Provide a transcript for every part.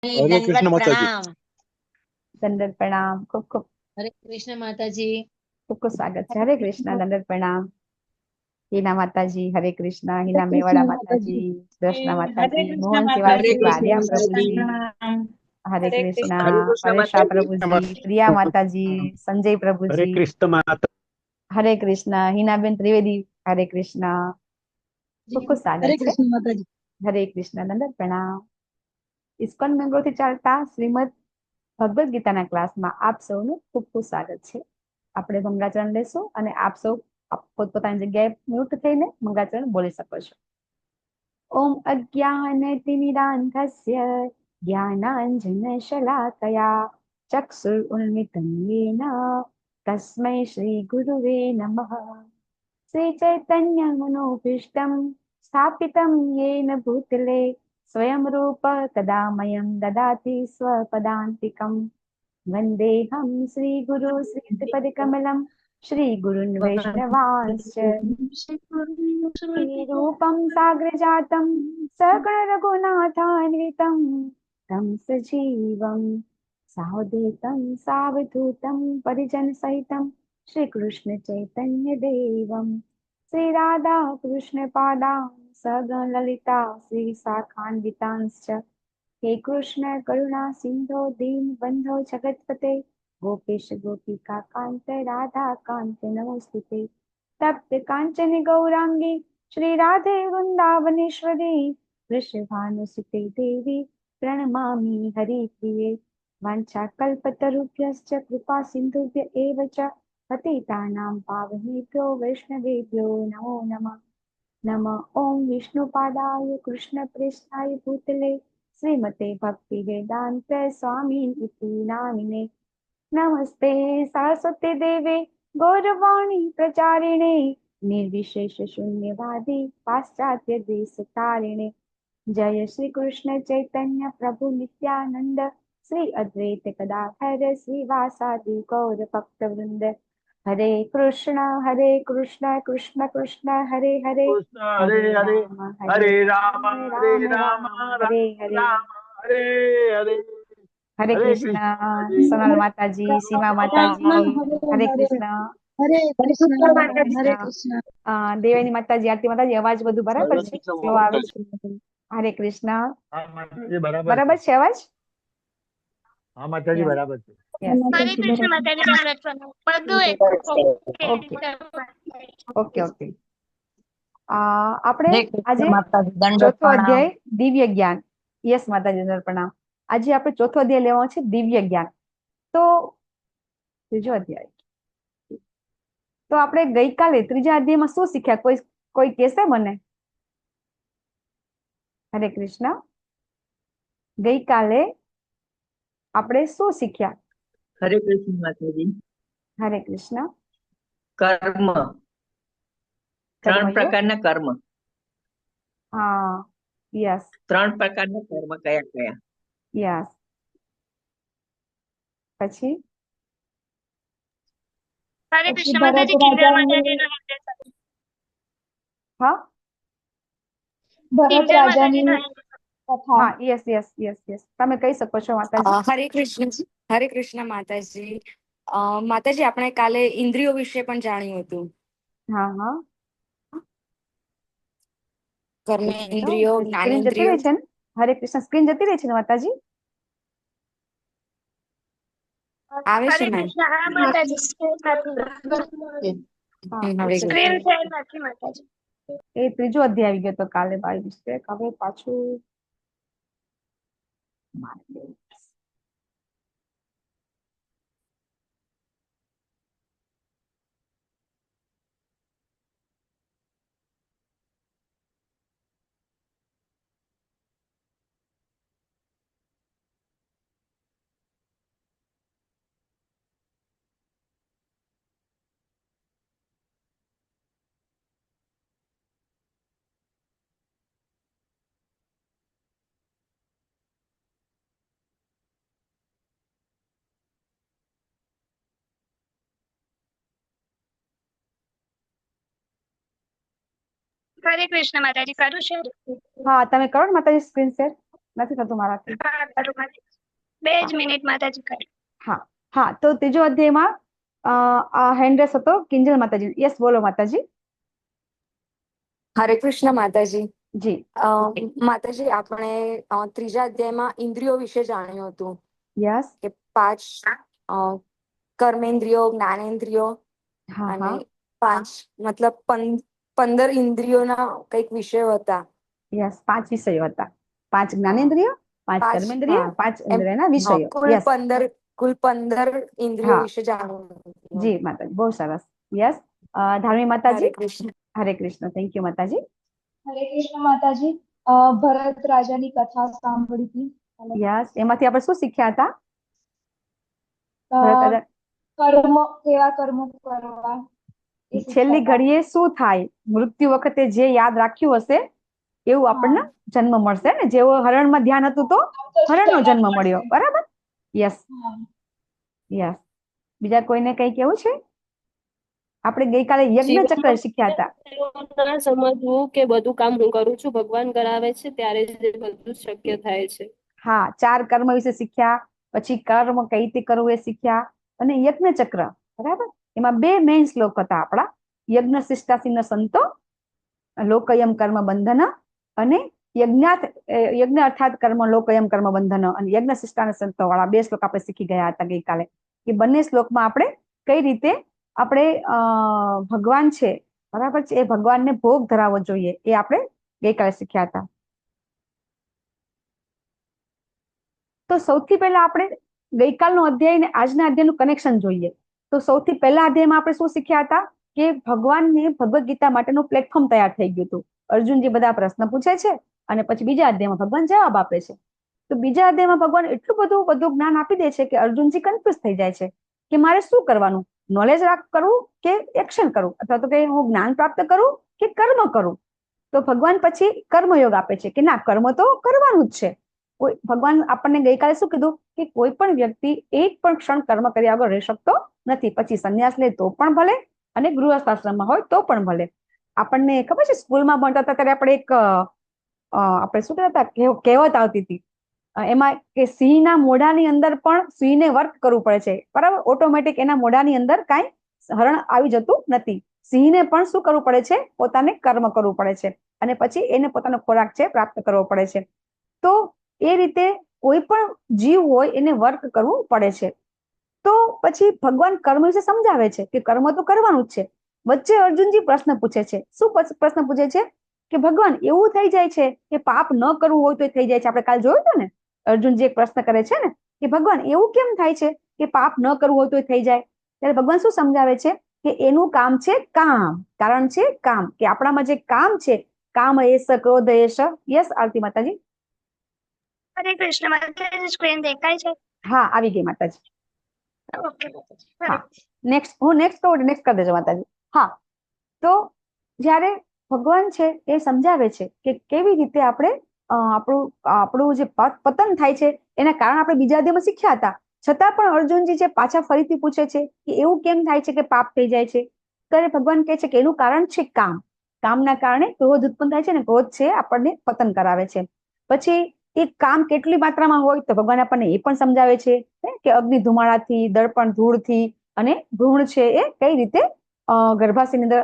हरे दंडवत कृष्ण माता जी। प्रणाम। दंडवत प्रणाम। खूब खूब हरे कृष्ण माताजी। खूब खूब स्वागत है। हरे कृष्णा। दंडवत प्रणाम। हीना माताजी हरे कृष्णा। हीना मेवाड़ा माताजी, दर्शना हरे माताजी, कृष्ण मोहन माता सेवा जी, श्री कृष्ण वारिया प्रभु माताजी। जी प्रणाम। हरे हरे कृष्णा। कृष्ण। हरे कृष्ण परेशा माता प्रभु जी। जी, प्रिया माता जी, संजय प्रभु हरे जी कृष्ण माता। हरे कृष्णा। हीनाबेन त्रिवेदी हरे कृष्णा। खूब खूब हरे स्वागत है। कृष्ण माता जी। हरे कृष्णा। दंडवत प्रणाम। ઇસ્કોન બેંગ્લોરથી ચાલતા શ્રીમદ ભગવદ્ ગીતાના ક્લાસમાં આપ સૌનું ખૂબ ખૂબ સ્વાગત છે. આપણે મંગળાચરણ લેશું અને આપ સૌ પોતપોતાની જગ્યાએ મ્યુટ થઈને મંગળાચરણ બોલી શકો છો. ઓમ અજ્ઞાનતિમિરાન્ધસ્ય જ્ઞાનાંજનશલાકયા ચક્ષુરુન્મિલિतं येन તસ્मै શ્રી ગુરુવે નમઃ. શ્રી ચૈતન્યમનોભીષ્ટં સ્થાપિतं येन भूतले स्वयं रूप तदा मह्यं ददाति स्वपदान्तिकं. वन्देऽहं श्रीगुरु श्रीपदकमलं श्रीगुरुन् वैष्णवांश्च रूपं साग्रजातं सकलरघुनाथान्वितं तं सजीवं सावधूतं सावधूतं परिजनसहितं श्रीकृष्णचैतन्यदेवं श्रीराधा कृष्णपादां सगणललिता श्रीशाखान्वितांश्च. हे कृष्ण करुणा सिंधो दीनबन्धो जगत्पते गोपेश गोपिका कान्त राधा कान्त नमोस्तुते. तप्त काञ्चन गौरांगी श्री राधे वृंदावनेश्वरी वृषभानुसुते देवी प्रणमामि हरिप्रिये. वाञ्छाकल्पतरुभ्यश्च कृपा सिन्धुभ्य एव च पतितानां पावनेभ्यो वैष्णवेभ्यो नमो नमः. नमः ओं विष्णुपादाय कृष्णप्रेष्ठाय भूतले श्रीमते भक्तिवेदान्त स्वामी इति नामिने. नमस्ते सरस्वती देवे गौरवाणी प्रचारिणे निर्विशेष शून्यवादी पाश्चात्य देश तारिणे. जय श्री कृष्ण चैतन्य प्रभु नित्यानंद श्री अद्वैत गदाधर श्रीवासादि गौर भक्त वृंद. हरे कृष्ण कृष्ण कृष्ण हरे हरे कृष्ण हरे हरे हरे हरे राम राम हरे राम राम राम राम हरे हरे. राम हरे हरे। हरे हरे कृष्ण. कृष्ण माता जी। सोनल माता जी, सीमा माता जी राम हरे हरे हरे कृष्ण. हरे कृष्ण हरे हरे कृष्ण. कृष्ण દેવાની માતાજી, આરતી માતાજી, અવાજ બધું બરાબર हरे છે? कृष्ण સ્લો આવે माता છે? जी। હરે કૃષ્ણ. हाँ माता जी बराबर બરાબર છે। છે અવાજ? हाँ माता जी યસ बराबर છે। યસ. हरे कृष्ण माता जी। Okay okay okay. આપણે હરે કૃષ્ણ આજે માતાજી. દંડવત ચોથો પ્રણામ. અધ્યાય દિવ્ય જ્ઞાન. યસ માતાજી પ્રણામ. આજે આપણે ચોથો અધ્યાય લેવાનો છે દિવ્ય જ્ઞાન. તો ત્રીજો અધ્યાય. તો આપણે ગઈકાલે ત્રીજા અધ્યાયમાં શું શીખ્યા? કોઈ કોઈ કહેશે મને? હરે કૃષ્ણ. ગઈકાલે આપણે શું શીખ્યા? હરે કૃષ્ણ માતાજી. હરે કૃષ્ણ. કર્મ, ત્રણ કર્મયોગ. પ્રકારના કર્મ. હા યસ ત્રણ પ્રકારના કર્મ કયા કયા? યસ. પછી हरे कृष्ण माता जी। किन्नर माता जी નો હા ભરત રાજાની કથા. હા યસ યસ યસ યસ. તમે કહી શકો છો માતાજી. હરે કૃષ્ણ માતાજી. માતાજી, આપણે કાલે ઇન્દ્રિયો વિશે પણ જાણ્યું હતું. હા હા. કર્મ એક મિનિટ હો. ઇન્દ્રિયો, મારી સ્ક્રીન જતી જ્ઞાનેન્દ્રિયો. રહી છે ને? હરે કૃષ્ણ, સ્ક્રીન જતી રહી છે ને માતાજી? આવે છે હરે મેમ? કૃષ્ણ. હા માતાજી. હા હવે એક જ સ્ક્રીન મિનિટ. શેર નથી માતાજી. એ ત્રીજો અધ્યાય આવી ગયો તો કાલે બાય મિસ્ટેક. હવે પાછું હરે કૃષ્ણ માતાજી. કરું શેર? હા તમે કરો ને માતાજી સ્ક્રીન શેર. નથી થતું મારાથી. હા કરું માતાજી. 2 જ મિનિટ માતાજી કરી. હા હા, તો ત્રીજો અધ્યાયમાં આ હેન્ડ રેસ હતો કિંજલ માતાજી. યસ, બોલો માતાજી. હરે કૃષ્ણ માતાજી. જી. માતાજી, આપણે ત્રીજા અધ્યાયમાં ઇન્દ્રિયો વિશે જાણ્યું હતું યસ. કે 5 કર્મેન્દ્રિયો, જ્ઞાનેન્દ્રિયો હા અને હા 5 મતલબ 15 ઇન્દ્રિયોના કંઈક વિષયો હતા. યસ, 5 વિષયો હતા. 5 હા, જ્ઞાનેન્દ્રિયો, 5 પાંચ. કર્મેન્દ્રિય, હા, 5 એમ. ઇન્દ્રિયના હા, વિષયો. કુલ યસ. 15 ઇન્દ્રિયો હા વિશે જાણવું હતું. જી માતાજી, બહુ સરસ. યસ. ધાર્મી માતાજી. હરે કૃષ્ણ. હરે કૃષ્ણ. થેન્ક યુ માતાજી. હરે કૃષ્ણ માતાજી. ભરત રાજાની કથા સાંભળી હતી. યસ, એમાંથી આપણે શું શીખ્યા હતા? અ, ભરત રાજા કેવા કર્મો કરવા એ શીખ્યા છેલ્લી હતા. ઘડીએ શું થાય, મૃત્યુ વખતે જે યાદ રાખ્યું હશે એવું આપણને હા. જન્મ મળશે ને. જેવો હરણમાં ધ્યાન હતું તો તો હરણનો જન્મ મળશે. મળ્યો. બરાબર. યસ. હા. યસ. બીજા કોઈને કઈ કેવું છે? આપણે ગઈકાલે યજ્ઞ ચક્ર શીખ્યા હતા. જીવનમાં ના સમજવું કે બધું કામ હું કરું છું, ભગવાન કરાવે છે ત્યારે જ એ બધું શક્ય થાય છે. હા, 4 કર્મ વિશે શીખ્યા, પછી કર્મ કઈ રીતે કરવું એ શીખ્યા, અને યજ્ઞ ચક્ર. બરાબર. એમાં 2 મેઇન શ્લોક હતા આપણા. યજ્ઞ શિષ્ટાસીન સંતો લોકયમ કર્મ બંધન, અને યજ્ઞ અર્થાત કર્મ લોકયમ કર્મ બંધન, અને યજ્ઞ શિષ્ટાન સંતો વાળા 2 શ્લોક આપણે શીખી ગયા હતા ગઈકાલે. કે બંને શ્લોકમાં આપણે કઈ રીતે આપણે ભગવાન છે, બરાબર છે, એ ભગવાનને ભોગ ધરાવવો જોઈએ એ આપણે ગઈકાલે શીખ્યા હતા. તો સૌથી પહેલા આપણે ગઈકાલનો અધ્યાય અને આજના અધ્યાયનું કનેક્શન જોઈએ. તો સૌથી પહેલા અધ્યાયમાં આપણે શું શીખ્યા હતા? કે ભગવાનને ભગવદ ગીતા માટેનું પ્લેટફોર્મ તૈયાર થઈ ગયું હતું. અર્જુનજી બધા પ્રશ્ન પૂછે છે અને પછી બીજા અધ્યાયમાં ભગવાન જવાબ આપે છે. તો બીજા અધ્યાયમાં ભગવાન એટલું બધું જ્ઞાન આપી દે છે કે અર્જુનજી કન્ફ્યુઝ થઈ જાય છે કે મારે શું કરવાનું, નોલેજ કરવું કે એક્શન કરવું, અથવા તો કે હું જ્ઞાન પ્રાપ્ત કરું કે કર્મ કરું. તો ભગવાન પછી કર્મયોગ આપે છે કે ના, કર્મ તો કરવાનું જ છે. ભગવાન આપણને ગઈકાલે શું કીધું કે કોઈ પણ વ્યક્તિ એક પણ ક્ષણ કર્મ કર્યા વગર રહી શકતો નથી. પછી સંન્યાસ લે તો પણ ભલે, અને ગૃહસ્થાશ્રમમાં હોય તો પણ ભલે. આપણને ખબર છે, સ્કૂલમાં ભણતા હતા ત્યારે આપણે એક આપણે શું કહેતા હતા, કહેવત આવતી હતી. એમાં કે સિંહના મોઢાની અંદર પણ સિંહને વર્ક કરવું પડે છે. બરાબર. ઓટોમેટિક એના મોઢાની અંદર કાંઈ હરણ આવી જતું નથી. સિંહને પણ શું કરવું પડે છે? પોતાને કર્મ કરવું પડે છે, અને પછી એને પોતાનો ખોરાક છે પ્રાપ્ત કરવો પડે છે. તો એ રીતે કોઈ પણ જીવ હોય એને વર્ક કરવું પડે છે. તો પછી ભગવાન કર્મ વિશે સમજાવે છે કે કર્મ તો કરવાનું જ છે. વચ્ચે અર્જુનજી પ્રશ્ન પૂછે છે. શું પ્રશ્ન પૂછે છે? કે ભગવાન એવું થઈ જાય છે કે પાપ ન કરવું હોય તો થઈ જાય છે. આપણે કાલ જોયું હતું ને, અર્જુનજી એક પ્રશ્ન કરે છે ને કે ભગવાન એવું કેમ થાય છે કે પાપ ન કરવું હોય તો થઈ જાય? ત્યારે ભગવાન શું સમજાવે છે કે એનું કામ છે કામ, કારણ છે કામ, કે આપણામાં જે કામ છે, કામ એસ ક્રોધ એસ. યસ આરતી માતાજી. હરે કૃષ્ણ માતાજી. સ્ક્રીન દેખાય છે? હા, આવી ગઈ માતાજી. ઓકે માતાજી. હા, નેક્સ્ટ હું નેક્સ્ટ કહું, નેક્સ્ટ કરી દેજો માતાજી. હા, તો જ્યારે ભગવાન છે એ સમજાવે છે કે કેવી રીતે આપણે આપણું જે પતન થાય છે એના કારણ આપણે બીજા અધ્યાયમાં શીખ્યા હતા. છતાં પણ અર્જુનજી છે પાછા ફરીથી પૂછે છે કે એવું કેમ થાય છે કે પાપ થઈ જાય છે? ત્યારે ભગવાન કહે છે કે એનું કારણ છે કામ. કામના કારણે ક્રોધ ઉત્પન્ન થાય છે, ને ક્રોધ છે આપણને પતન કરાવે છે. પછી એ કામ કેટલી માત્રામાં હોય તો ભગવાન આપણને એ પણ સમજાવે છે કે અગ્નિ ધુમાડાથી, દર્પણ ધૂળથી, અને ભ્રૂણ છે એ કઈ રીતે ગર્ભાશયની અંદર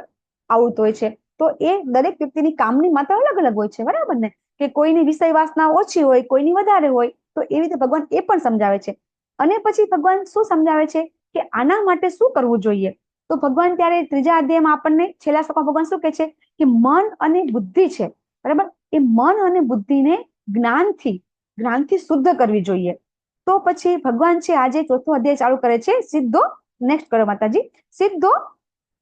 આવતું હોય છે. તો એ દરેક વ્યક્તિની કામની માત્રા અલગ અલગ હોય છે. બરાબર ને? કે કોઈની વિષય વાસના ઓછી હોય, કોઈની વધારે હોય. તો એ રીતે ભગવાન એ પણ સમજાવે છે. અને પછી ભગવાન શું સમજાવે છે કે આના માટે શું કરવું જોઈએ? તો ભગવાન ત્યારે ત્રીજા અધ્યાયમાં આપણને છેલ્લા શ્લોકમાં ભગવાન શું કહે છે કે મન અને બુદ્ધિ છે, બરાબર, એ મન અને બુદ્ધિને જ્ઞાનથી શુદ્ધ કરવી જોઈએ. તો પછી ભગવાન છે આજે ચોથો અધ્યાય ચાલુ કરે છે સીધો. નેક્સ્ટ કરો માતાજી. સીધો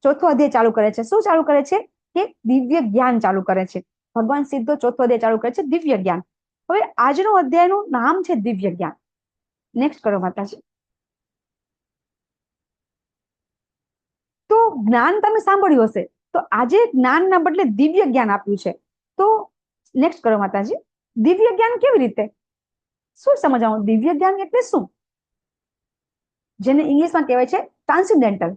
ચોથો અધ્યાય ચાલુ કરે છે. શું ચાલુ કરે છે? કે દિવ્ય જ્ઞાન ચાલુ કરે છે. ભગવાન સીધો ચોથો અધ્યાય ચાલુ કરે છે દિવ્ય જ્ઞાન. હવે આજનો અધ્યાયનું નામ છે દિવ્ય જ્ઞાન. નેક્સ્ટ કરો માતાજી. તો જ્ઞાન તમે સાંભળ્યું હશે, તો આજે જ્ઞાનના બદલે દિવ્ય જ્ઞાન આપ્યું છે. તો નેક્સ્ટ કરો માતાજી. દિવ્ય જ્ઞાન કેવી રીતે? શું સમજાવું? દિવ્ય જ્ઞાન એટલે શું? જેને ઇંગ્લિશમાં કહેવાય છે ટ્રાન્સેન્ડેન્ટલ.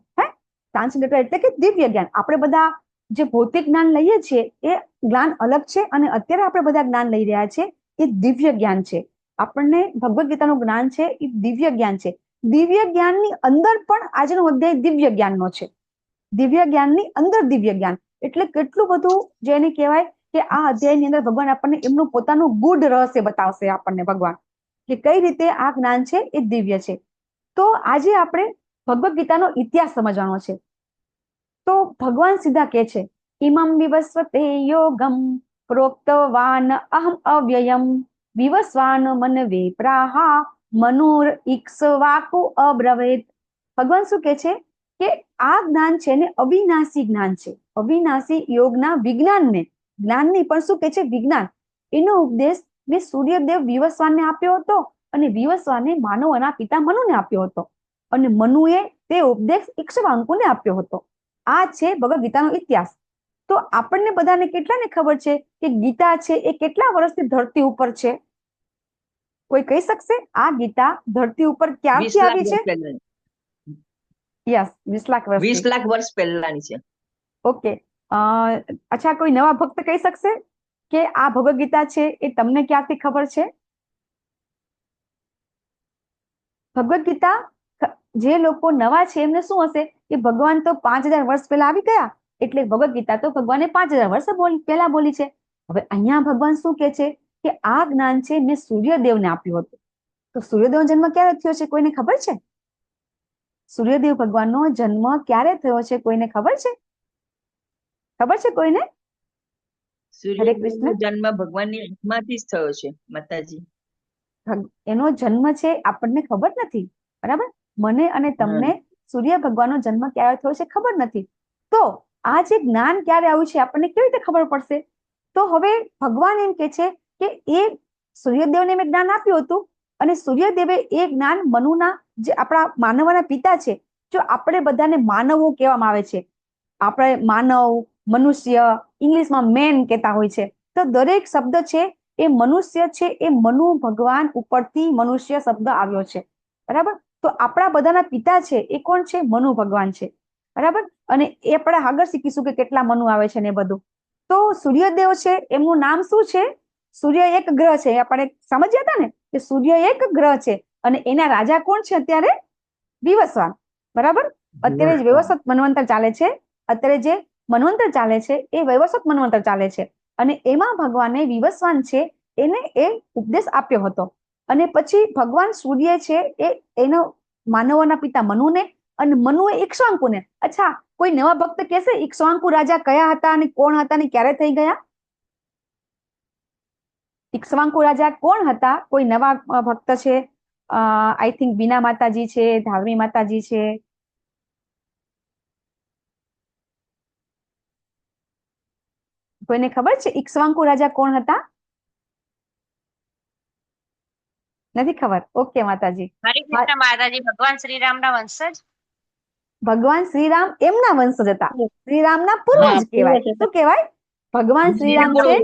ટ્રાન્સેન્ડેન્ટલ એટલે કે દિવ્ય જ્ઞાન. આપણે બધા જે ભૌતિક જ્ઞાન લઈએ છીએ એ જ્ઞાન અલગ છે, અને અત્યારે આપણે બધા જ્ઞાન લઈ રહ્યા છીએ એ દિવ્ય જ્ઞાન છે. આપણને ભગવદ્ ગીતાનું જ્ઞાન છે એ દિવ્ય જ્ઞાન છે. દિવ્ય જ્ઞાનની અંદર પણ આજનો અધ્યાય દિવ્ય જ્ઞાનનો છે. દિવ્ય જ્ઞાનની અંદર દિવ્ય જ્ઞાન એટલે કેટલું બધું જેને કહેવાય કે આ અધ્યાયની અંદર ભગવાન આપણને એમનું પોતાનું ગુડ રહસ્ય બતાવશે આપણને ભગવાન કે કઈ રીતે આ જ્ઞાન છે એ દિવ્ય છે. તો આજે આપણે ભગવદ્ ગીતાનો ઇતિહાસ સમજવાનો છે. તો ભગવાન સીધા કે છે ઇમમ વિવસ્વતે યોગમ પ્રોક્તવાન અહમ અવ્યયમ વિવસ્વાન મનવે પ્રાહા મનુર ઇક્ષ્વાકુ અબ્રવેત. ભગવાન શું કે છે કે આ જ્ઞાન છે ને અવિનાશી જ્ઞાન છે. અવિનાશી યોગના વિજ્ઞાનને જ્ઞાનની પણ શું કે છે વિજ્ઞાન એનો ઉપદેશ મેં સૂર્યદેવ વિવસ્વાનને આપ્યો હતો અને વિવસ્વાને માનવોના પિતા મનુને આપ્યો હતો અને મનુએ તે ઉપદેશ ઇક્ષ્વાકુને આપ્યો હતો. આ છે ભગવદ્ ગીતાનો ઇતિહાસ. તો આપણને બધાને કેટલાને ખબર છે કે ગીતા છે એ કેટલા વર્ષથી ધરતી ઉપર છે? કોઈ કહી શકશે આ ગીતા ધરતી ઉપર 20 ક્યારથી લાખ આવી છે? વર્ષ પહેલાની. યસ 20 લાખ વર્ષ. 20 લાખ વર્ષ પહેલાની છે. ઓકે. અચ્છા, કોઈ નવા ભક્ત કહી શકશે કે આ ભગવદ્ ગીતા છે એ તમને ક્યારથી ખબર છે? ભગવદ્ ગીતા જે લોકો નવા છે એમને શું હશે કે ભગવાન તો 5000 વર્ષ પહેલા આવી ગયા એટલે ભગવદ્ ગીતા તો ભગવાને 5000 વર્ષ પહેલા બોલી છે. હવે અહીંયા ભગવાન શું કે છે કે આ જ્ઞાન છે મેં સૂર્યદેવને આપ્યું હતું. તો સૂર્યદેવનો જન્મ ક્યારે થયો છે કોઈને ખબર છે? સૂર્યદેવ ભગવાનનો જન્મ ક્યારે થયો છે કોઈને ખબર છે? ખબર છે કોઈને? સૂર્યદેવનો જન્મ ભગવાનની આંખમાંથી જ થયો છે માતાજી. એનો જન્મ છે આપણને ખબર નથી, બરાબર? મને અને તમને સૂર્ય ભગવાનનો જન્મ ક્યારે થયો છે ખબર નથી. તો આ જે જ્ઞાન ક્યારે આવ્યું છે આપણને કેવી રીતે ખબર પડશે? તો હવે ભગવાન એમ કે છે કે એ સૂર્યદેવને મેં જ્ઞાન આપ્યું હતું અને સૂર્યદેવે એ જ્ઞાન મનુના જે આપણા માનવના પિતા છે, જો આપણે બધાને માનવો કહેવામાં આવે છે, આપણે માનવ, મનુષ્ય, ઇંગ્લિશમાં મેન કહેતા હોય છે, તો દરેક શબ્દ છે એ મનુષ્ય છે એ મનુ ભગવાન ઉપરથી મનુષ્ય શબ્દ આવ્યો છે, બરાબર? તો આપણા બધાના પિતા છે એ કોણ છે? મનુ ભગવાન છે, બરાબર? અને એ આપણે આગળ શીખીશું કે કેટલા મનુ આવે છે ને બધું. તો સૂર્યદેવ છે એમનું નામ શું છે? સૂર્ય એક ગ્રહ છે. આપણે સમજ્યા હતા ને કે સૂર્ય એક ગ્રહ છે અને એના રાજા કોણ છે અત્યારે? વિવસ્વાન, બરાબર? અત્યારે જે વૈવસ્વત મન્વંતર ચાલે છે, અત્યારે જે મન્વંતર ચાલે છે એ વૈવસ્વત મન્વંતર ચાલે છે અને એમાં ભગવાને વિવસ્વાન છે એને એ ઉપદેશ આપ્યો હતો. અને પછી ભગવાન સૂર્ય છે એ એનો માનવોના પિતા મનુને અને મનુએ ઇક્ષ્વાકુને. અચ્છા, કોઈ નવા ભક્ત કહેશે ઇક્ષ્વાકુ રાજા કયા હતા અને કોણ હતા અને ક્યારે થઈ ગયા? ઇક્ષ્વાકુ રાજા કોણ હતા? કોઈ નવા ભક્ત છે? આઈ થિંક બીના માતાજી છે, ધાર્મી માતાજી છે. કોઈને ખબર છે ઇક્ષ્વાકુ રાજા કોણ હતા? નથી ખબર? ઓકે માતાજી. હરે કૃષ્ણ માતાજી ભગવાન શ્રીરામના વંશજ. ભગવાન શ્રીરામ એમના વંશજ હતા. શ્રીરામના પૂર્વજ કહેવાય. શું કહેવાય? ભગવાન શ્રીરામ છે,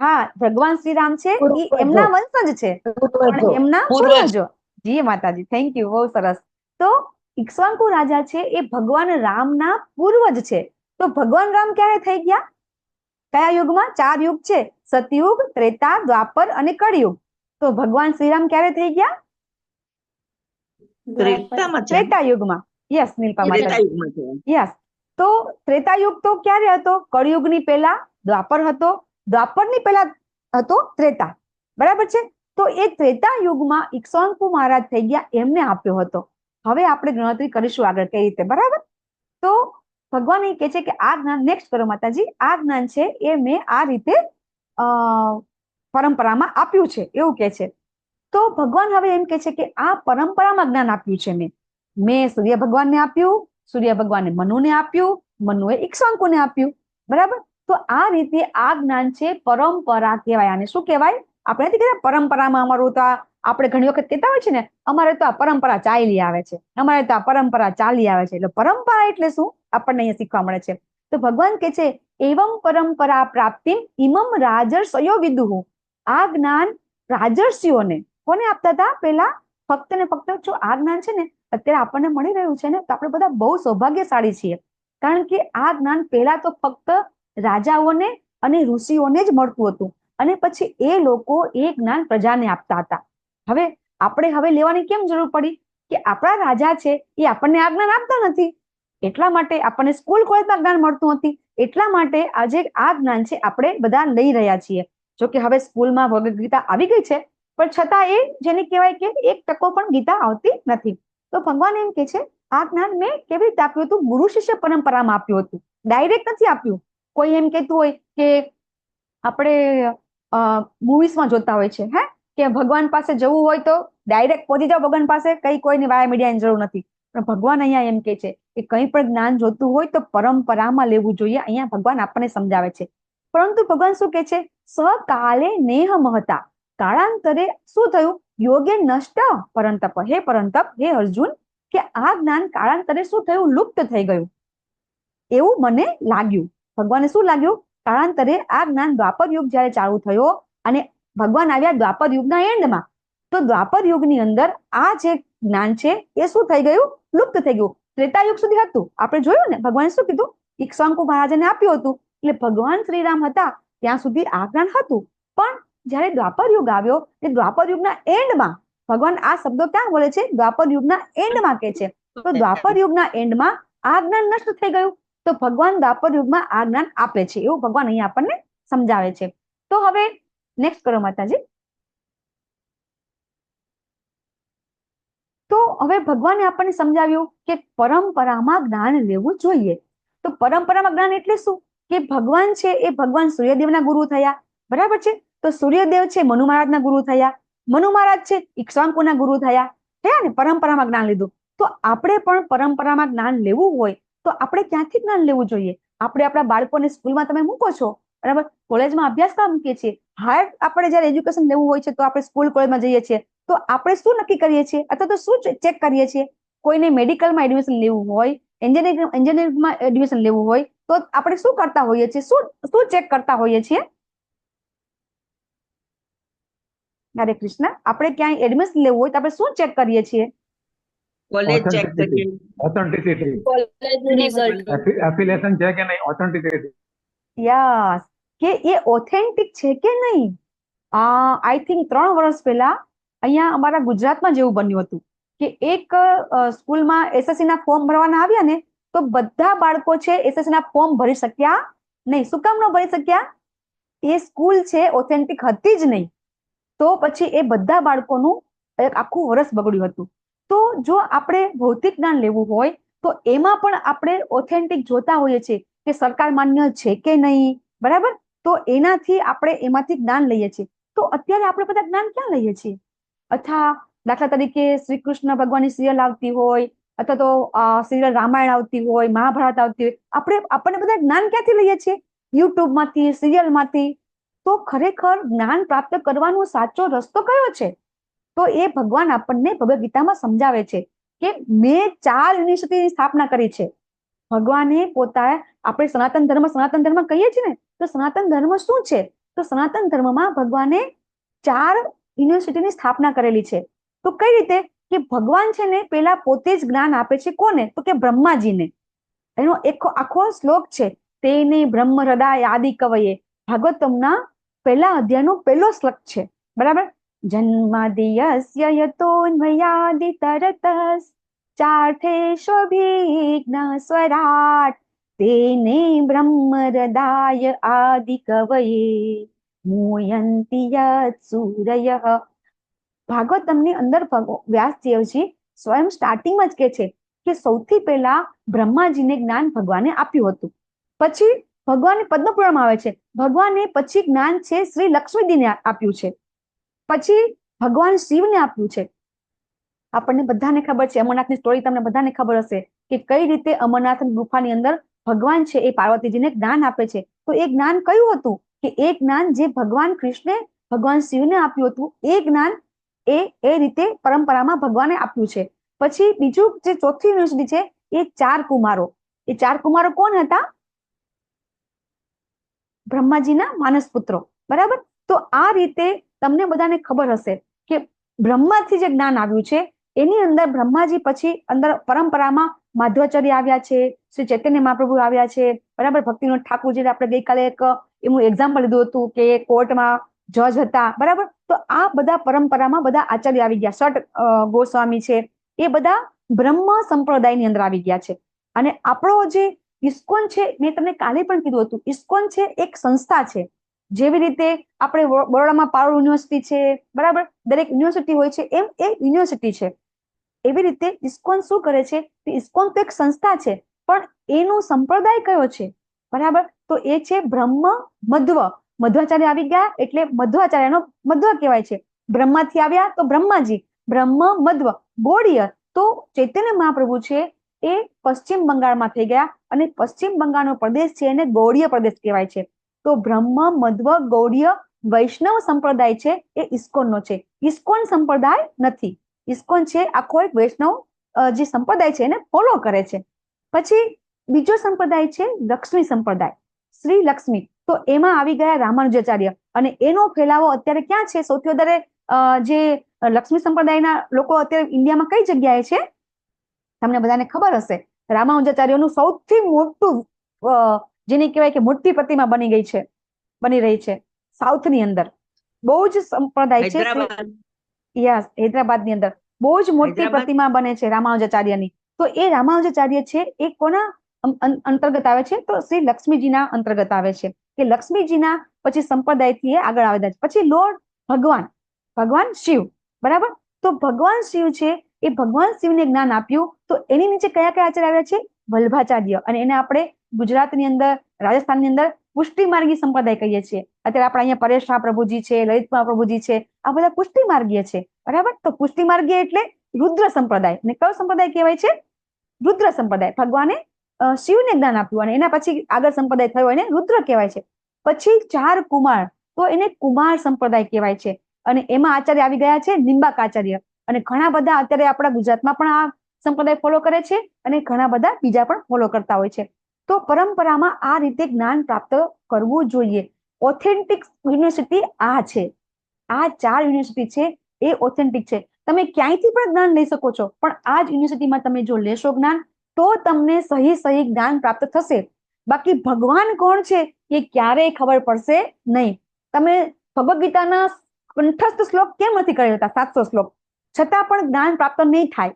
હા, ભગવાન શ્રીરામ છે એ એમના વંશજ છે પણ એમના પૂર્વજો. જી માતાજી, થેન્ક યુ, બહુ સરસ. તો ઇક્ષ્વાકુ રાજા છે એ ભગવાન રામના પૂર્વજ છે. તો ભગવાન રામ ક્યારે થઈ ગયા? કયા યુગમાં? 4 યુગ છે, સતયુગ, ત્રેતા, દ્વાપર અને કળિયુગ. તો ભગવાન શ્રીરામ ક્યારે થઈ ગયા? ત્રેતા યુગમાં. યસ નીલપા માતાજી, યસ. તો ત્રેતા યુગ તો ક્યારે હતો? કળિયુગની પહેલા દ્વાપર હતો, દ્વાપરની પહેલા હતો ત્રેતા, બરાબર છે? તો એ ત્રેતા યુગમાં ઇક્ષ્વાકુ મહારાજ થઈ ગયા, એમને આપ્યો હતો. હવે આપણે ગણતરી કરીશું આગળ કઈ રીતે, બરાબર? તો ભગવાન એ કહે છે કે આ જ્ઞાન નેક્સ્ટ કરો માતાજી, આ જ્ઞાન છે એ મેં આ રીતે પરંપરામાં આપ્યું છે એવું કે છે. તો ભગવાન હવે એમ કે છે કે આ પરંપરામાં જ્ઞાન આપ્યું છે મેં સૂર્ય ભગવાનને આપ્યું, સૂર્ય ભગવાને મનુને આપ્યું, મનુએ ઇક્ષ્વાકુને આપ્યું, બરાબર? તો આ રીતે આ જ્ઞાન છે પરંપરા કહેવાય. આને શું કહેવાય? આપણે નથી કહેતા પરંપરામાં અમારું તો આપણે ઘણી વખત કહેતા હોય છે ને અમારે તો આ પરંપરા ચાલી આવે છે, અમારે તો આ પરંપરા ચાલી આવે છે. એટલે પરંપરા એટલે શું આપણને અહીંયા શીખવા મળે છે. તો ભગવાન કે છે એવમ પરંપરા પ્રાપ્તિ ઇમમ રાજર્ષયો વિદુહુ. આ જ્ઞાન રાજર્ષિઓને કોને આપતા હતા? પેલા ફક્ત ને ફક્ત જો આ જ્ઞાન છે ને અત્યારે આપણને મળી રહ્યું છે ને તો આપણે બધા બહુ સૌભાગ્યશાળી છીએ, કારણ કે આ જ્ઞાન પહેલા તો ફક્ત રાજાઓને અને ઋષિઓને જ મળતું હતું. અને પછી એ લોકો એ જ્ઞાન પ્રજાને આપતા હતા. હવે આપણે લેવાની કેમ જરૂર પડી? કે આપણા રાજા છે એ આપણને આ જ્ઞાન આપતા નથી, એટલા માટે આપણને સ્કૂલ કોલેજમાં જ્ઞાન મળતું નથી, એટલા માટે આજે આ જ્ઞાન છે આપણે બધા લઈ રહ્યા છીએ. જો કે હવે સ્કૂલમાં ભગવદ ગીતા આવી ગઈ છે, પણ છતાં એ જેને કહેવાય કે 1% પણ ગીતા આવતી નથી. તો ભગવાન એમ કે છે આ જ્ઞાન મેં કેવી રીતે આપ્યું હતું? ગુરુ શિષ્ય પરંપરામાં આપ્યું હતું, ડાયરેક્ટ નથી આપ્યું. કોઈ એમ કહેતું હોય કે આપણે મૂવીઝમાં જોતા હોય છે કે ભગવાન પાસે જવું હોય તો ડાયરેક્ટ પહોંચી જાઓ ભગવાન પાસે, કઈ કોઈની વાયા મીડિયાની જરૂર નથી. પણ ભગવાન અહીંયા એમ કે છે કે કંઈ પણ જ્ઞાન જોતું હોય તો પરંપરામાં લેવું જોઈએ. અહીંયા ભગવાન આપણને સમજાવે છે. પરંતુ ભગવાન શું કે છે? સકાલે નેહ મહતા, કાળાંતરે શું થયું? યોગે નષ્ટ પરંતપ. હે પરંતપ, હે અર્જુન, કે આ જ્ઞાન કાળાંતરે શું થયું? લુપ્ત થઈ ગયું એવું મને લાગ્યું. ભગવાને શું લાગ્યું? કાળાંતરે આ જ્ઞાન દ્વાપર યુગ જયારે ચાલુ થયો અને ભગવાન આવ્યા દ્વાપર યુગના એન્ડમાં, તો દ્વાપર યુગની અંદર આ જે જ્ઞાન છે એ શું થઈ ગયું? લુપ્ત થઈ ગયું. ત્રેતા યુગ સુધી હતું. આપણે જોયું ને, ભગવાને શું કીધું? ઇક્ષ્વાકુ મહારાજાને આપ્યું હતું. એટલે ભગવાન શ્રીરામ હતા ત્યાં સુધી આ જ્ઞાન હતું. પણ જયારે દ્વાપર યુગ આવ્યો, તે દ્વાપર યુગના એન્ડમાં ભગવાન આ શબ્દો ક્યાં બોલે છે? દ્વાપર યુગના એન્ડમાં કે છે. તો દ્વાપર યુગના એન્ડમાં આ જ્ઞાન નષ્ટ થઈ ગયું. તો ભગવાન દ્વાપર યુગમાં આ જ્ઞાન આપે છે એવું ભગવાન અહીંયા આપણને સમજાવે છે. તો હવે નેક્સ્ટ કરો માતાજી. તો હવે ભગવાને આપણને સમજાવ્યું કે પરંપરામાં જ્ઞાન લેવું જોઈએ. તો પરંપરામાં જ્ઞાન એટલે શું? કે ભગવાન છે એ ભગવાન સૂર્યદેવના ગુરુ થયા, બરાબર છે? તો સૂર્યદેવ છે મનુ મહારાજના ગુરુ થયા, મનુ મહારાજ છે ઇક્ષ્વાકુના ગુરુ થયા ને, પરંપરામાં જ્ઞાન લીધું. તો આપણે પણ પરંપરામાં જ્ઞાન લેવું હોય તો આપણે ક્યાંથી જ્ઞાન લેવું જોઈએ? આપણે આપણા બાળકોને સ્કૂલમાં તમે મૂકો છો, બરાબર, કોલેજમાં અભ્યાસક્રમ મૂકીએ છીએ, હાયર આપણે જયારે એજ્યુકેશન લેવું હોય છે તો આપણે સ્કૂલ કોલેજમાં જઈએ છીએ, તો આપણે શું નક્કી કરીએ છીએ અથવા તો શું ચેક કરીએ છીએ? કોઈને મેડિકલમાં એડમિશન લેવું હોય, એન્જિનિયરિંગમાં એડમિશન લેવું હોય તો આપણે શું કરતા હોઈએ છીએ? શું ચેક કરતા હોઈએ છીએ? હરે કૃષ્ણ. આપણે ક્યાંય એડમિશન લેવું હોય તો આપણે શું ચેક કરીએ છીએ? કોલેજ ચેક કરીએ, ઓથેન્ટિસિટી, કોલેજનું રિઝલ્ટ. એફિલિએશન છે કે નહીં, ઓથેન્ટિસિટી. યસ, કે એ ઓથેન્ટિક છે કે નહીં. આઈ થિંક 3 વર્ષ પહેલા અહીંયા અમારા ગુજરાતમાં જેવું બન્યું હતું કે એક સ્કૂલમાં એસએસસી ના ફોર્મ ભરવાના આવ્યા ને, તો બધા બાળકો છે એસએસસી ના ફોર્મ ભરી શક્યા નહીં. શું કામ ન ભરી શક્યા? એ સ્કૂલ છે ઓથેન્ટિક હતી જ નહીં. તો પછી એ બધા બાળકોનું એક આખું વર્ષ બગડ્યું હતું. તો જો આપણે ભૌતિક જ્ઞાન લેવું હોય તો એમાં પણ આપણે ઓથેન્ટિક જોતા હોઈએ છીએ કે સરકાર માન્ય છે કે નહીં, બરાબર? તો એનાથી આપણે એમાંથી જ્ઞાન લઈએ છીએ. તો અત્યારે આપણે બધા જ્ઞાન ક્યાં લઈએ છીએ? અથવા દાખલા તરીકે શ્રી કૃષ્ણ ભગવાનની સિરિયલ આવતી હોય, અથવા તો સિરિયલ રામાયણ આવતી હોય, મહાભારત આવતી હોય, આપણને બધા જ્ઞાન ક્યાંથી લઈએ છીએ? યુટ્યુબમાંથી, સિરિયલમાંથી. તો ખરેખર જ્ઞાન પ્રાપ્ત કરવાનો સાચો રસ્તો કયો છે? તો એ ભગવાન આપણને ભગવદ ગીતામાં સમજાવે છે કે મેં 4 યુનિવર્સિટીની સ્થાપના કરી છે. ભગવાને પોતા, આપણે સનાતન ધર્મ કહીએ છીએ ને, તો સનાતન ધર્મ શું છે? તો સનાતન ધર્મમાં ભગવાને 4 યુનિવર્સિટીની સ્થાપના કરેલી છે. તો કઈ રીતે? કે ભગવાન છે ને પેલા પોતે જ જ્ઞાન આપે છે. કોને? તો કે બ્રહ્માજીને. એનો આખો શ્લોક છે, તેને બ્રહ્મ હૃદય આદિ કવયે. ભાગવતમના પહેલા અધ્યાયનો પહેલો શ્લોક છે, બરાબર? જન્માદિયસ્ય યતોન્મયાદિ તરતસ ચાર્થેષ્વભિઘ્ન સ્વરાટ તેને બ્રહ્મ હૃદય આદિ કવયે મૂયંતિ યત સૂરયઃ. ભાગવતમની અંદર વ્યાસદેવજી સ્વયં સ્ટાર્ટિંગમાં જ કહે છે કે સૌથી પહેલા બ્રહ્માજીને જ્ઞાન ભગવાને આપ્યું હતું. પછી ભગવાને પદ્મપુરાણમાં આવે છે, ભગવાને પછી જ્ઞાન છે શ્રી લક્ષ્મીજીને આપ્યું છે, પછી ભગવાન શિવને આપ્યું છે. આપણને બધાને ખબર છે, અમરનાથની સ્ટોરી તમને બધાને ખબર હશે કે કઈ રીતે અમરનાથ ગુફાની અંદર ભગવાન છે એ પાર્વતીજીને જ્ઞાન આપે છે. તો એ જ્ઞાન કયું હતું? કે એ જ્ઞાન જે ભગવાન કૃષ્ણે ભગવાન શિવને આપ્યું હતું, એ જ્ઞાન એ રીતે પરંપરામાં ભગવાને આપ્યું છે. પછી બીજું જે ચોથી યુનિવર્સિટી છે એ 4 કુમારો. એ 4 કુમારો કોણ હતા? બ્રહ્માજીના માનસ પુત્રો, બરાબર? તો આ રીતે તમને બધાને ખબર હશે કે બ્રહ્માથી જે જ્ઞાન આવ્યું છે એની અંદર બ્રહ્માજી પછી અંદર પરંપરામાં માધવાચાર્ય આવ્યા છે, શ્રી ચૈતન્ય મહાપ્રભુ આવ્યા છે, બરાબર? ભક્તિનો ઠાકુરજી આપણે ગઈકાલે એક એનું એક્ઝામ્પલ લીધું હતું કે કોર્ટમાં જજ હતા, બરાબર. તો આ બધા પરંપરામાં બધા આચાર્ય આવી ગયા. સટ ગોસ્વામી છે, એ બધા બ્રહ્મ સંપ્રદાયની અંદર આવી ગયા છે. અને આપણો જે ઇસ્કોન છે, મેં તમને કાલે પણ કીધું હતું, ઇસ્કોન છે એક સંસ્થા છે. જેવી રીતે આપણે બરોડામાં પારુલ યુનિવર્સિટી છે, બરાબર, દરેક યુનિવર્સિટી હોય છે, એમ એ યુનિવર્સિટી છે. એવી રીતે ઇસ્કોન શું કરે છે? ઇસ્કોન તો એક સંસ્થા છે, પણ એનો સંપ્રદાય કયો છે? બરાબર, તો એ છે બ્રહ્મ મધ્વ. મધ્વાચાર્ય આવી ગયા એટલે મધ્વાચાર્યનો મધ્વ કહેવાય છે. બ્રહ્માથી આવ્યા તો બ્રહ્માજી, બ્રહ્મ મધ્વ. ગૌડીય તો ચૈતન્ય મહાપ્રભુ છે એ પશ્ચિમ બંગાળમાં થઈ ગયા, અને પશ્ચિમ બંગાળનો પ્રદેશ છે એને ગૌડીય પ્રદેશ કહેવાય છે. તો બ્રહ્મ મધ્વ ગૌડીય વૈષ્ણવ સંપ્રદાય છે એ ઇસ્કોનનો છે. ઇસ્કોન સંપ્રદાય નથી. ઇસ્કોન છે આખો એક વૈષ્ણવ જે સંપ્રદાય છે એને ફોલો કરે છે. પછી બીજો સંપ્રદાય છે લક્ષ્મી સંપ્રદાય, શ્રી લક્ષ્મી. તો એમાં આવી ગયા રામાનુજાચાર્ય, અને એનો ફેલાવો અત્યારે ક્યાં છે? સૌથી વધારે જે લક્ષ્મી સંપ્રદાયના લોકો અત્યારે ઇન્ડિયામાં કઈ જગ્યાએ છે? તમને બધાને ખબર હશે. રામાનુજાચાર્યનું સૌથી મોટું જેને કહેવાય કે મોટી પ્રતિમા બની રહી છે સાઉથની અંદર. બહુ જ સંપ્રદાય છે. યસ, હૈદરાબાદની અંદર બહુ જ મોટી પ્રતિમા બને છે રામાનુજાચાર્યની. તો એ રામાનુજાચાર્ય છે એ કોના અંતર્ગત આવે છે? તો શ્રી લક્ષ્મીજીના અંતર્ગત આવે છે. કે લક્ષ્મીજીના પછી સંપ્રદાયથી એ આગળ આવે છે. પછી લોર્ડ ભગવાન શિવ, બરાબર. તો ભગવાન શિવ છે એ ભગવાન શિવને જ્ઞાન આપ્યું. તો એની નીચે કયા કયા આચાર્ય આવ્યા છે? વલ્ભાચાર્ય. અને એને આપણે ગુજરાતની અંદર, રાજસ્થાનની અંદર પુષ્ટિ માર્ગી સંપ્રદાય કહીએ છીએ. અત્યારે આપણે અહીંયા પરેશ શાહ પ્રભુજી છે, લલિત પ્રભુજી છે, આ બધા પુષ્ટિ માર્ગીય છે, બરાબર. તો પુષ્ટિ માર્ગીય એટલે રુદ્ર સંપ્રદાય. ને કયો સંપ્રદાય કહેવાય છે? રુદ્ર સંપ્રદાય. ભગવાને શિવને જ્ઞાન આપ્યું અને એના પછી આગળ સંપ્રદાય થયો એને રુદ્ર કહેવાય છે. પછી 4 કુમાર, તો એને કુમાર સંપ્રદાય કહેવાય છે. અને એમાં આચાર્ય આવી ગયા છે નિંબાક આચાર્ય. અને ઘણા બધા અત્યારે આપણા ગુજરાતમાં પણ આ સંપ્રદાય ફોલો કરે છે, અને ઘણા બધા બીજા પણ ફોલો કરતા હોય છે. તો પરંપરામાં આ રીતે જ્ઞાન પ્રાપ્ત કરવું જોઈએ. ઓથેન્ટિક યુનિવર્સિટી આ છે. આ 4 યુનિવર્સિટી છે એ ઓથેન્ટિક છે. તમે ક્યાંયથી પણ જ્ઞાન લઈ શકો છો, પણ આ જ યુનિવર્સિટીમાં તમે જો લેશો જ્ઞાન, તો તમને સહી જ્ઞાન પ્રાપ્ત થશે. બાકી ભગવાન કોણ છે એ ક્યારેય ખબર પડશે નહીં. તમે ભગવદ્ ગીતાના કંઠસ્થ શ્લોક કેમ નથી કરી લેતા? 700 શ્લોક, છતાં પણ જ્ઞાન પ્રાપ્ત નહીં થાય.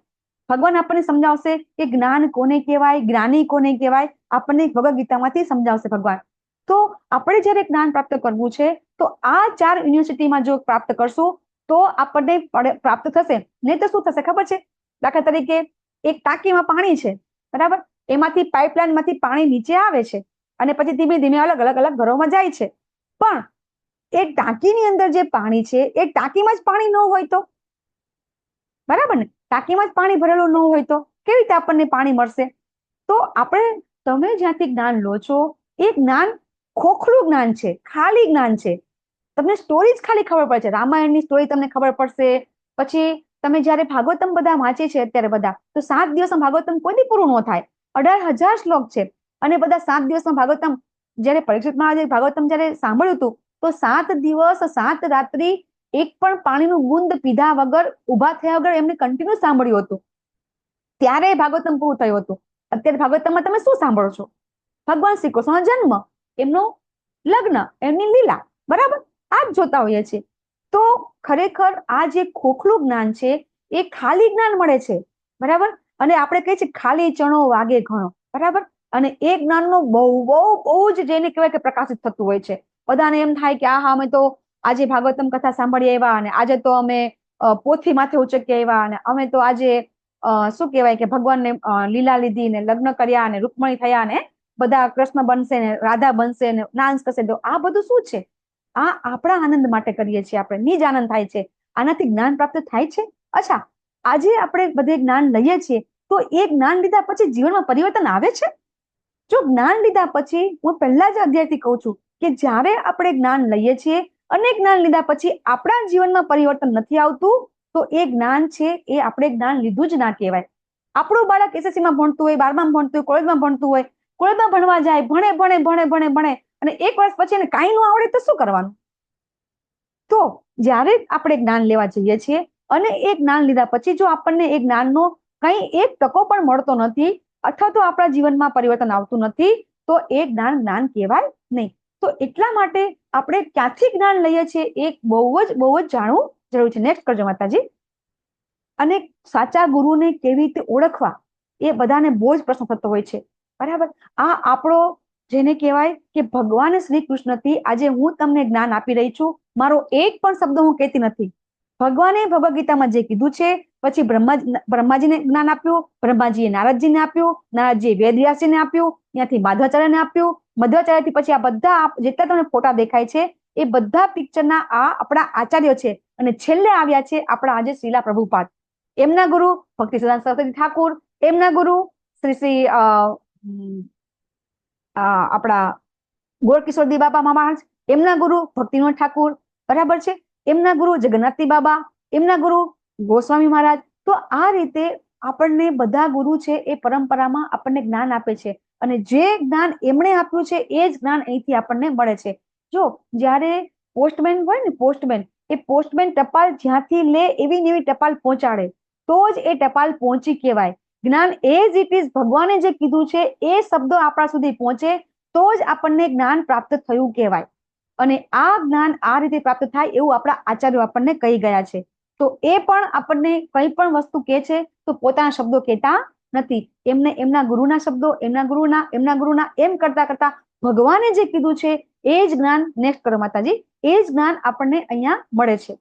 ભગવાન આપણને સમજાવશે કે જ્ઞાન કોને કહેવાય, જ્ઞાની કોને કહેવાય, આપણને ભગવદ્ ગીતામાંથી સમજાવશે ભગવાન. તો આપણે જ્યારે જ્ઞાન પ્રાપ્ત કરવું છે તો આ 4 યુનિવર્સિટીમાં જો પ્રાપ્ત કરશું તો આપણને પ્રાપ્ત થશે. નહીં તો શું થશે ખબર છે? દાખલા તરીકે એક ટાંકીમાં પાણી છે, બરાબર. એમાંથી પાઇપલાઇન માંથી પાણી નીચે આવે છે અને પછી ધીમે ધીમે અલગ અલગ ઘરોમાં જાય છે. પણ એ ટાંકીની અંદર જે પાણી છે એ ટાંકીમાં જ પાણી ન હોય તો, બરાબર ને? ટાંકીમાં જ પાણી ભરેલું ન હોય તો કેવી રીતે આપણને પાણી મળશે? તો તમે જ્યાંથી જ્ઞાન લો છો એ જ્ઞાન ખોખલું જ્ઞાન છે, ખાલી જ્ઞાન છે. તમને સ્ટોરી જ ખાલી ખબર પડે છે. રામાયણની સ્ટોરી તમને ખબર પડશે. પછી તમે જયારે ભાગવતમ બધા વાંચે છે અત્યારે બધા, તો 7 દિવસમાં ભાગવતમ કોઈથી પૂરું ન થાય. 18,000 શ્લોક છે અને બધા 7 દિવસમાં ભાગવતમ, જયારે પરીક્ષિત મહારાજે ભાગવતમ જયારે સાંભળ્યું હતું તો 7 દિવસ 7 રાત્રિ એક પણ પાણીનું બુંદ પીધા વગર, ઉભા થયા વગર એમને કન્ટિન્યુ સાંભળ્યું હતું. ત્યારે ભાગવતમ પૂરું થયું હતું. અત્યારે ભાગવતમમાં તમે શું સાંભળો છો? ભગવાન શ્રી કૃષ્ણનો જન્મ, એમનો લગ્ન, એમની લીલા, બરાબર. આ જ જોતા હોઈએ છીએ. તો ખરેખર આ જે ખોખલું જ્ઞાન છે એ ખાલી જ્ઞાન મળે છે, બરાબર. અને આપણે કહીએ છીએ ખાલી ચણો વાગે ઘણો, બરાબર. અને એ જ્ઞાનનો બહુ જ જેને કહેવાય કે પ્રકાશિત થતું હોય છે. બધાને એમ થાય કે હા અમે તો આજે ભાગવતમ કથા સાંભળી આવ્યા, અને આજે તો અમે પોથી માથે ઉચકી આવ્યા, અને અમે તો આજે શું કહેવાય કે ભગવાનને લીલા લીધી ને લગ્ન કર્યા ને રૂકમણી થયા ને બધા કૃષ્ણ બનશે ને રાધા બનશે ને ડાન્સ કરશે. તો આ બધું શું છે? આ આપણા આનંદ માટે કરીએ છીએ. આપણે નિજ આનંદ થાય છે. આનાથી જ્ઞાન પ્રાપ્ત થાય છે. અચ્છા, આજે આપણે બધે જ્ઞાન લઈએ છીએ તો એ જ્ઞાન લીધા પછી જીવનમાં પરિવર્તન આવે છે? જો જ્ઞાન લીધા પછી, હું પહેલા જ અધ્યાયથી કહું છું કે જ્યારે આપણે જ્ઞાન લઈએ છીએ અને જ્ઞાન લીધા પછી આપણા જીવનમાં પરિવર્તન નથી આવતું, તો એ જ્ઞાન છે એ આપણે જ્ઞાન લીધું જ ના કહેવાય. આપણું બાળક એસએસસીમાં ભણતું હોય, 12માં ભણતું હોય, કોલેજમાં ભણતું હોય, કોલેજમાં ભણવા જાય, ભણે અને 1 વર્ષ પછી એને કાંઈ ન આવડે તો શું કરવાનું? તો જ્યારે આપણે જ્ઞાન લેવા જઈએ છીએ અને એ જ્ઞાન લીધા પછી જો આપણને એ જ્ઞાનનો કંઈ 1 ટકો પણ મળતો નથી, અથવા તો આપણા જીવનમાં પરિવર્તન આવતું નથી, તો એ જ્ઞાન કહેવાય નહીં. તો એટલા માટે આપણે ક્યાંથી જ્ઞાન લઈએ છીએ એ બહુ જ જાણવું જરૂરી છે. નેક્સ્ટ કરજો માતાજી. અને સાચા ગુરુને કેવી રીતે ઓળખવા એ બધાને બહુ જ પ્રશ્ન થતો હોય છે. બરાબર. આ આપણો જેને કહેવાય કે ભગવાન શ્રી કૃષ્ણથી આજે હું તમને જ્ઞાન આપી રહી છું. મારો એક પણ શબ્દ હું કહેતી નથી. ભગવાને ભગવદ ગીતામાં જે કીધું છે, પછી બ્રહ્માજીને જ્ઞાન આપ્યું, બ્રહ્માજીએ નારદજીને આપ્યું, નારદજીએ વેદવ્યાસજીને આપ્યું, ત્યાંથી માધવાચાર્યને આપ્યું, મધ્વાચાર્યથી પછી આ બધા જેટલા તમને ફોટા દેખાય છે એ બધા પિક્ચરના આ આપણા આચાર્યો છે. અને છેલ્લે આવ્યા છે આપણા આજે શ્રીલા પ્રભુપાદ. એમના ગુરુ ભક્તિ સદાનંદ સરસ્વતી ઠાકુર, એમના ગુરુ શ્રી આપણા ગોરકિશોરદી બાબા મહારાજ, એમના ગુરુ ભક્તિવિનોદ ઠાકુર, બરાબર છે, એમના ગુરુ જગન્નાથજી બાબા, એમના ગુરુ ગોસ્વામી મહારાજ. તો આ રીતે આપણને બધા ગુરુ છે એ પરંપરામાં આપણને જ્ઞાન આપે છે. અને જે જ્ઞાન એમણે આપ્યું છે એ જ જ્ઞાન અહીંથી આપણને મળે છે. જો જ્યારે પોસ્ટમેન હોય ને, પોસ્ટમેન, એ પોસ્ટમેન ટપાલ જ્યાંથી લે એવી ને એવી ટપાલ પહોંચાડે તો જ એ ટપાલ પહોંચી કહેવાય. જ્ઞાન એઝ ઇટ ઇઝ ભગવાને જે કીધું છે એ શબ્દો આપણા સુધી પહોંચે તો જ આપણને જ્ઞાન પ્રાપ્ત થયું કહેવાય. અને આ જ્ઞાન આ રીતે પ્રાપ્ત થાય એવું આપણા આચાર્યો આપણને કહી ગયા છે. તો એ પણ આપણને કંઈ પણ વસ્તુ કહે છે તો પોતાના શબ્દો કહેતા નથી. એમને એમના ગુરુના શબ્દો, એમના ગુરુના એમ કરતા કરતા ભગવાને જે કીધું છે એ જ જ્ઞાન, નેક્સ્ટ કરો માતાજી, એ જ જ્ઞાન આપણને અહીંયા મળે છે.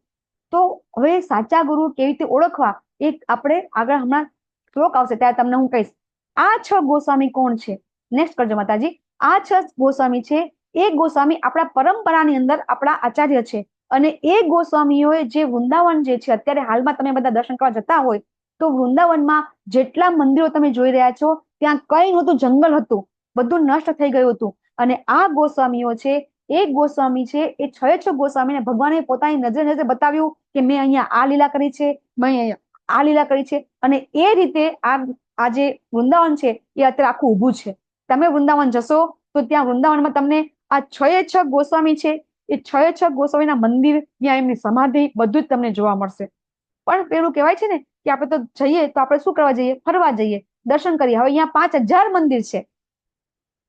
તો હવે સાચા ગુરુ કેવી રીતે ઓળખવા એ આપણે આગળ હમણાં શ્લોક આવશે ત્યારે તમને હું કહીશ. આ 6 ગોસ્વામી કોણ છે? નેક્સ્ટ કરજો માતાજી. આ 6 ગોસ્વામી છે એ ગોસ્વામી આપણા પરંપરાની અંદર આપણા આચાર્ય છે. અને એ ગોસ્વામીઓએ જે વૃંદાવન જે છે અત્યારે હાલમાં તમે બધા દર્શન કરવા જતા હોય તો વૃંદાવનમાં જેટલા મંદિરો તમે જોઈ રહ્યા છો ત્યાં કઈ નહોતું, જંગલ હતું, બધું નષ્ટ થઈ ગયું હતું. અને આ ગોસ્વામીઓ છે એ ગોસ્વામી છે એ 6 ગોસ્વામીને ભગવાને પોતાની નજરે બતાવ્યું કે મેં અહીંયા આ લીલા કરી છે, મેં અહીંયા આ લીલા કરી છે. અને એ રીતે આ જે વૃંદાવન છે એ અત્યારે આખું ઊભું છે. તમે વૃંદાવન જશો તો ત્યાં વૃંદાવનમાં તમને આ 6 ગોસ્વામી છે એ 6 ગોસ્વામીના મંદિર, ત્યાં એમની સમાધિ, બધું જ તમને જોવા મળશે. પણ પેલું કહેવાય છે ને કે આપણે તો જઈએ તો આપણે શું કરવા જઈએ? ફરવા જઈએ, દર્શન કરીએ. હવે અહીંયા 5000 મંદિર છે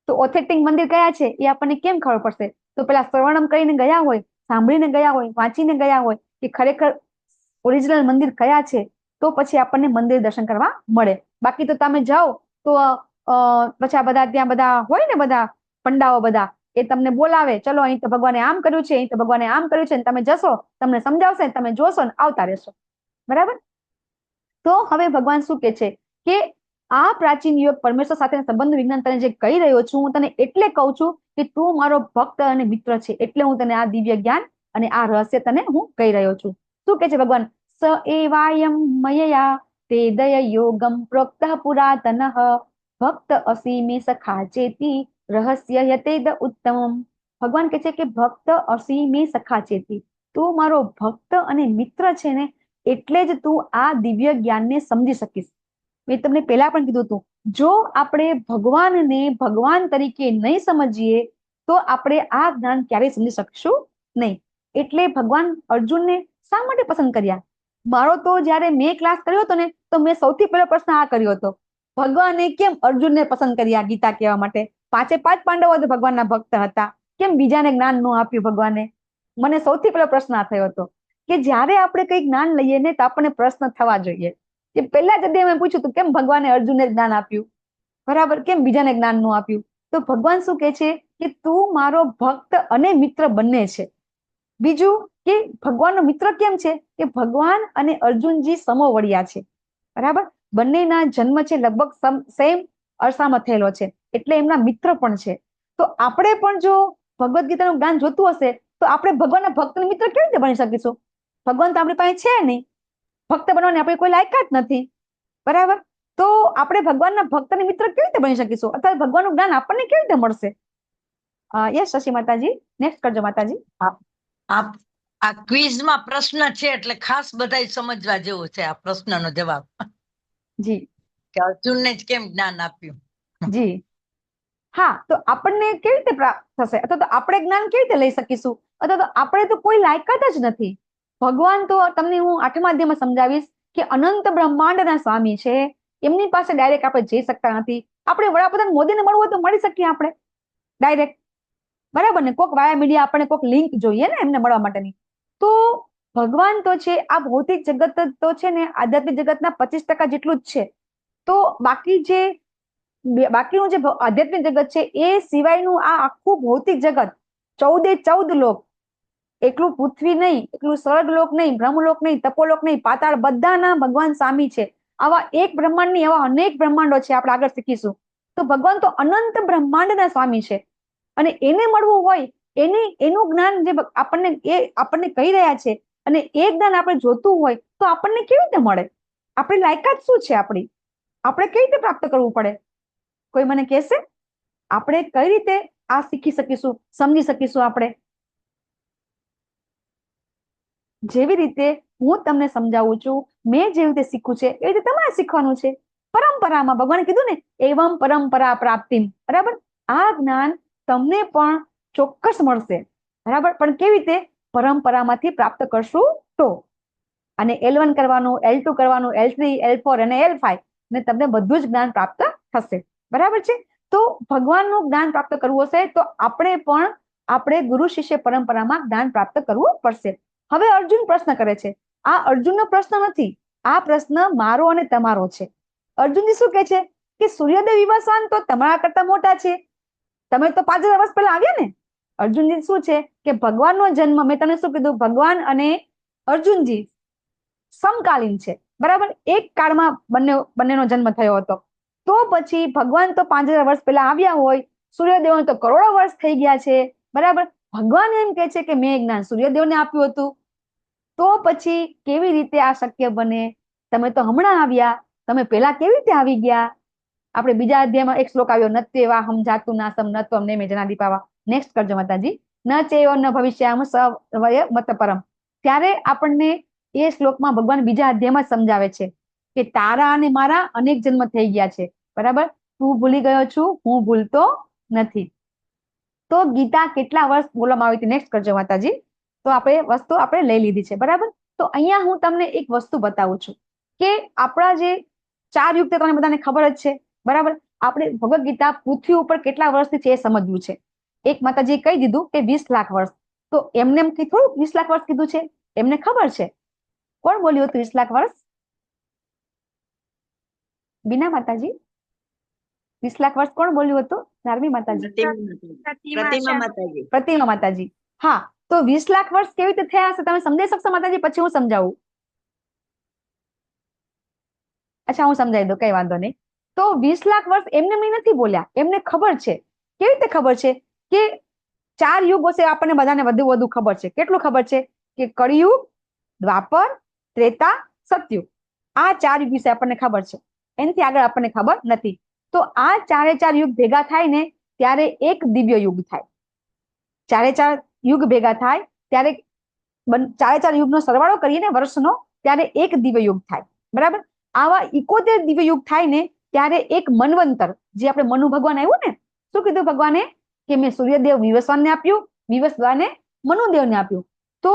તો ઓથેન્ટિક મંદિર કયા છે એ આપણને કેમ ખબર પડશે? તો પેલા શ્રવણમ કરીને ગયા હોય, સાંભળીને ગયા હોય, વાંચીને ગયા હોય કે ખરેખર ઓરિજિનલ મંદિર કયા છે તો પછી આપણને મંદિર દર્શન કરવા મળે. બાકી તો તમે જાઓ તો પછી આ બધા ત્યાં બધા હોય ને, બધા પંડાઓ બધા, એ તમને બોલાવે, ચલો અહીં તો ભગવાને આમ કર્યું છે, અહીં તો ભગવાને આમ કર્યું છે, ને તમે જશો, તમને સમજાવશે, તમે જોશો ને આવતા રહેશો. બરાબર. તો હવે ભગવાન શું કે છે કે આ પ્રાચીન યુગ પરમેશ્વર સાથેના સંબંધ વિજ્ઞાન તને જે કહી રહ્યો છું, હું તને એટલે કહું છું કે તું મારો ભક્ત અને મિત્ર છે, એટલે હું તને આ દિવ્ય જ્ઞાન અને આ રહસ્ય તને હું કહી રહ્યો છું. શું કે છે ભગવાન? સ એવાયમ મયયા તે દય યોગમ પ્રોક્તઃ પુરાતનઃ ભક્ત અસી મે સખા ચેતી રહસ્ય યતેદ ઉત્તમમ. ભગવાન કહે છે કે ભક્ત અસી મે સખા ચેતી, તું મારો ભક્ત અને મિત્ર છે ને એટલે જ તું આ દિવ્ય જ્ઞાનને સમજી શકીશ. મેં તમને પહેલા પણ કીધું હતું, જો આપણે ભગવાનને ભગવાન તરીકે નહીં સમજીએ તો આપણે આ જ્ઞાન ક્યારેય સમજી શકશું નહીં. એટલે ભગવાન અર્જુનને શા માટે પસંદ કર્યા? મારો તો જયારે મેં ક્લાસ કર્યો હતો ને તો મેં સૌથી પહેલો પ્રશ્ન આ કર્યો હતો, ભગવાને કેમ અર્જુનને પસંદ કર્યા ગીતા કહેવા માટે? 5 પાંડવો તો ભગવાનના ભક્ત હતા, કેમ બીજાને જ્ઞાન ન આપ્યું ભગવાને? મને સૌથી પહેલો પ્રશ્ન આ થયો હતો કે જ્યારે આપણે કઈ જ્ઞાન લઈએ ને તો આપણને પ્રશ્ન થવા જોઈએ કે પહેલા જગ્યાએ મેં પૂછ્યું હતું કેમ ભગવાને અર્જુનને જ્ઞાન આપ્યું, બરાબર, કેમ બીજાને જ્ઞાન ન આપ્યું? તો ભગવાન શું કહે છે કે તું મારો ભક્ત અને મિત્ર બંને છે. બીજું કે ભગવાનનો મિત્ર કેમ છે કે ભગવાન અને અર્જુનજી સમોવડિયા છે, બરાબર, બંનેના જન્મ છે લગભગ સેમ અરસામાં થયેલો છે, એટલે એમના મિત્ર પણ છે. તો આપણે પણ જો ભગવદ ગીતાનું જ્ઞાન જોતું હશે તો આપણે ભગવાનના ભક્ત અને મિત્ર કેવી રીતે બની શકીશું? ભગવાન તો આપણી પાસે છે નહીં, ભક્ત બનવાની આપણે કોઈ લાયકાત નથી, બરાબર. તો આપણે ભગવાનના ભક્ત અને મિત્ર કેવી રીતે બની શકીશું? અથવા ભગવાનનું જ્ઞાન આપણને કેવી રીતે મળશે? યસ શશી માતાજી, નેક્સ્ટ કરજો માતાજી. આ ક્વિઝમાં પ્રશ્ન છે એટલે ખાસ બધા સમજવા જેવું છે આ પ્રશ્નનો જવાબ. જી. કે અર્જુનને જ કેમ જ્ઞાન આપ્યું? જી હા, તો આપણને કેવી રીતે પ્રાપ્ત થશે? અથવા તો આપણે જ્ઞાન કેવી રીતે લઈ શકીશું? અથવા તો આપણે તો કોઈ લાયકાત જ નથી. ભગવાન તો તમને હું 8મા અધ્યાયમાં સમજાવીશ કે અનંત બ્રહ્માંડના સ્વામી છે, એમની પાસે ડાયરેક્ટ આપણે જઈ શકતા નથી. આપણે વડાપ્રધાન મોદીને મળવું હોય તો મળી શકીએ આપણે ડાયરેક્ટ, બરાબર ને, કોક વાયા મીડિયા આપણને કોક લિંક જોઈએ ને એમને મળવા માટેની. તો ભગવાન તો છે, આ ભૌતિક જગત તો છે ને આધ્યાત્મિક જગતના 25% જેટલું જ છે. તો બાકીનું જે આધ્યાત્મિક જગત છે એ સિવાયનું આ આખું ભૌતિક જગત, 14 લોક, એકલું પૃથ્વી નહીં, એકલું સ્વર્ગલોક નહીં, બ્રહ્મલોક નહીં, તપોલોક નહીં, પાતાળ, બધાના ભગવાન સ્વામી છે. આવા એક બ્રહ્માંડ નહીં, આવા અનેક બ્રહ્માંડો છે, આપણે આગળ શીખીશું. તો ભગવાન તો અનંત બ્રહ્માંડના સ્વામી છે, અને એને મળવું હોય એનું જ્ઞાન જે આપણને કહી રહ્યા છે, અને એ જ્ઞાન આપણે જોતું હોય તો આપણને કેવી રીતે મળે? આપણી લાયકાત શું છે? આપણે કઈ રીતે પ્રાપ્ત કરવું પડે? કોઈ મને કહેશે? આપણે કઈ રીતે આ શીખી શકીશું, સમજી શકીશું? આપણે જેવી રીતે હું તમને સમજાવું છું, મેં જેવી રીતે શીખવું છે એવી રીતે તમારે શીખવાનું છે. પરંપરામાં ભગવાને કીધું ને, એવમ પરંપરા પ્રાપ્તિ, બરાબર? આ જ્ઞાન તમને પણ ચોક્કસ મળશે, બરાબર? પણ કેવી રીતે? પરંપરામાંથી પ્રાપ્ત કરશું તો. અને L1 કરવાનું, L2 કરવાનું, L3, L4 અને L5, ને તમને બધું જ જ્ઞાન પ્રાપ્ત થશે, બરાબર છે? તો ભગવાનનું જ્ઞાન પ્રાપ્ત કરવું હશે તો આપણે ગુરુ શિષ્ય પરંપરામાં જ્ઞાન પ્રાપ્ત કરવું પડશે. હવે અર્જુન પ્રશ્ન કરે છે. આ અર્જુનનો પ્રશ્ન નથી, આ પ્રશ્ન મારો અને તમારો છે. અર્જુનજી શું કહે છે કે સૂર્યદેવ વિવસ્વાન તો તમારા કરતા મોટા છે, તમે તો 5000 વર્ષ પહેલા આવ્યા ને. અર્જુનજી શું છે કે ભગવાનનો જન્મ, મેં તમને શું કીધું, ભગવાન અને અર્જુનજી સમકાલીન છે, બરાબર? એક કાળમાં બંનેનો જન્મ થયો હતો. તો પછી ભગવાન તો 5000 વર્ષ પહેલા આવ્યા હોય, સૂર્યદેવને તો કરોડો વર્ષ થઈ ગયા છે, બરાબર? ભગવાન એમ કહે છે કે મેં જ્ઞાન સૂર્યદેવને આપ્યું હતું. તો પછી કેવી રીતે આ શક્ય બને? તમે તો હમણાં આવ્યા, તમે પહેલા કેવી રીતે આવી ગયા? આપણે બીજા અધ્યાયમાં એક શ્લોક આવ્યો, નત્યેવા હમ જાતુ નાસમ ન ત્વમ નેમે જનાદીપાવા. નેક્સ્ટ કરજો માતાજી. ન ચેયો ન ભવિષ્યામ સવય મત પરમ. ત્યારે આપણને એ શ્લોકમાં ભગવાન બીજા અધ્યાયમાં સમજાવે છે કે તારા અને મારા અનેક જન્મ થઈ ગયા છે, બરાબર? તું ભૂલી ગયો છું, હું ભૂલતો નથી. તો ગીતા કેટલા વર્ષ બોલવામાં આવી હતી? નેક્સ્ટ કરજો માતાજી. તો આપણે લઈ લીધી છે, બરાબર? તો અહીંયા હું તમને એક વસ્તુ બતાવું છું કે આપણા જે 4 યુગ તમને બધાને ખબર જ છે, બરાબર? આપણે ભગવદ ગીતા પૃથ્વી ઉપર કેટલા વર્ષથી છે એ સમજવું છે. એક માતાજીએ કહી દીધું કે 20 લાખ વર્ષ. તો એમને એમ થોડું 20 લાખ વર્ષ કીધું છે, એમને ખબર છે. કોણ બોલ્યું હતું 20 લાખ વર્ષ? બીના માતાજી, 20 લાખ વર્ષ કોણ બોલ્યું હતું? ધાર્મી માતાજી, પ્રતિમા માતાજી. હા, તો 20 લાખ વર્ષ કેવી રીતે થયા હશે તમે સમજાઈ શકશો માતાજી? પછી હું સમજાવું. અચ્છા, હું સમજાવી દઉં, કઈ વાંધો નહીં. તો 20 લાખ વર્ષ એમને નથી બોલ્યા, એમને ખબર છે. કેવી રીતે ખબર છે? કે 4 યુગ હશે, આપણને બધાને વધુ ખબર છે. કેટલું ખબર છે? કે કળિયુગ, દ્વાપર, ત્રેતા, સતયુગ. આ 4 યુગ વિશે આપણને ખબર છે, એનાથી આગળ આપણને ખબર નથી. તો આ 4 યુગ ભેગા થાય ને ત્યારે એક દિવ્ય યુગ થાય. 4 યુગ ભેગા થાય ત્યારે 4 યુગનો સરવાળો કરીએ ને વર્ષનો, ત્યારે એક દિવ્ય યુગ થાય, બરાબર? આવા 71 દિવ્ય યુગ થાય ને ત્યારે એક મન્વંતર, જે આપણે મનુ ભગવાન આવ્યું ને, શું કીધું ભગવાને? કે મેં સૂર્યદેવ વિવસ્વાનને આપ્યું, વિવસ્વાને મનુદેવને આપ્યું. તો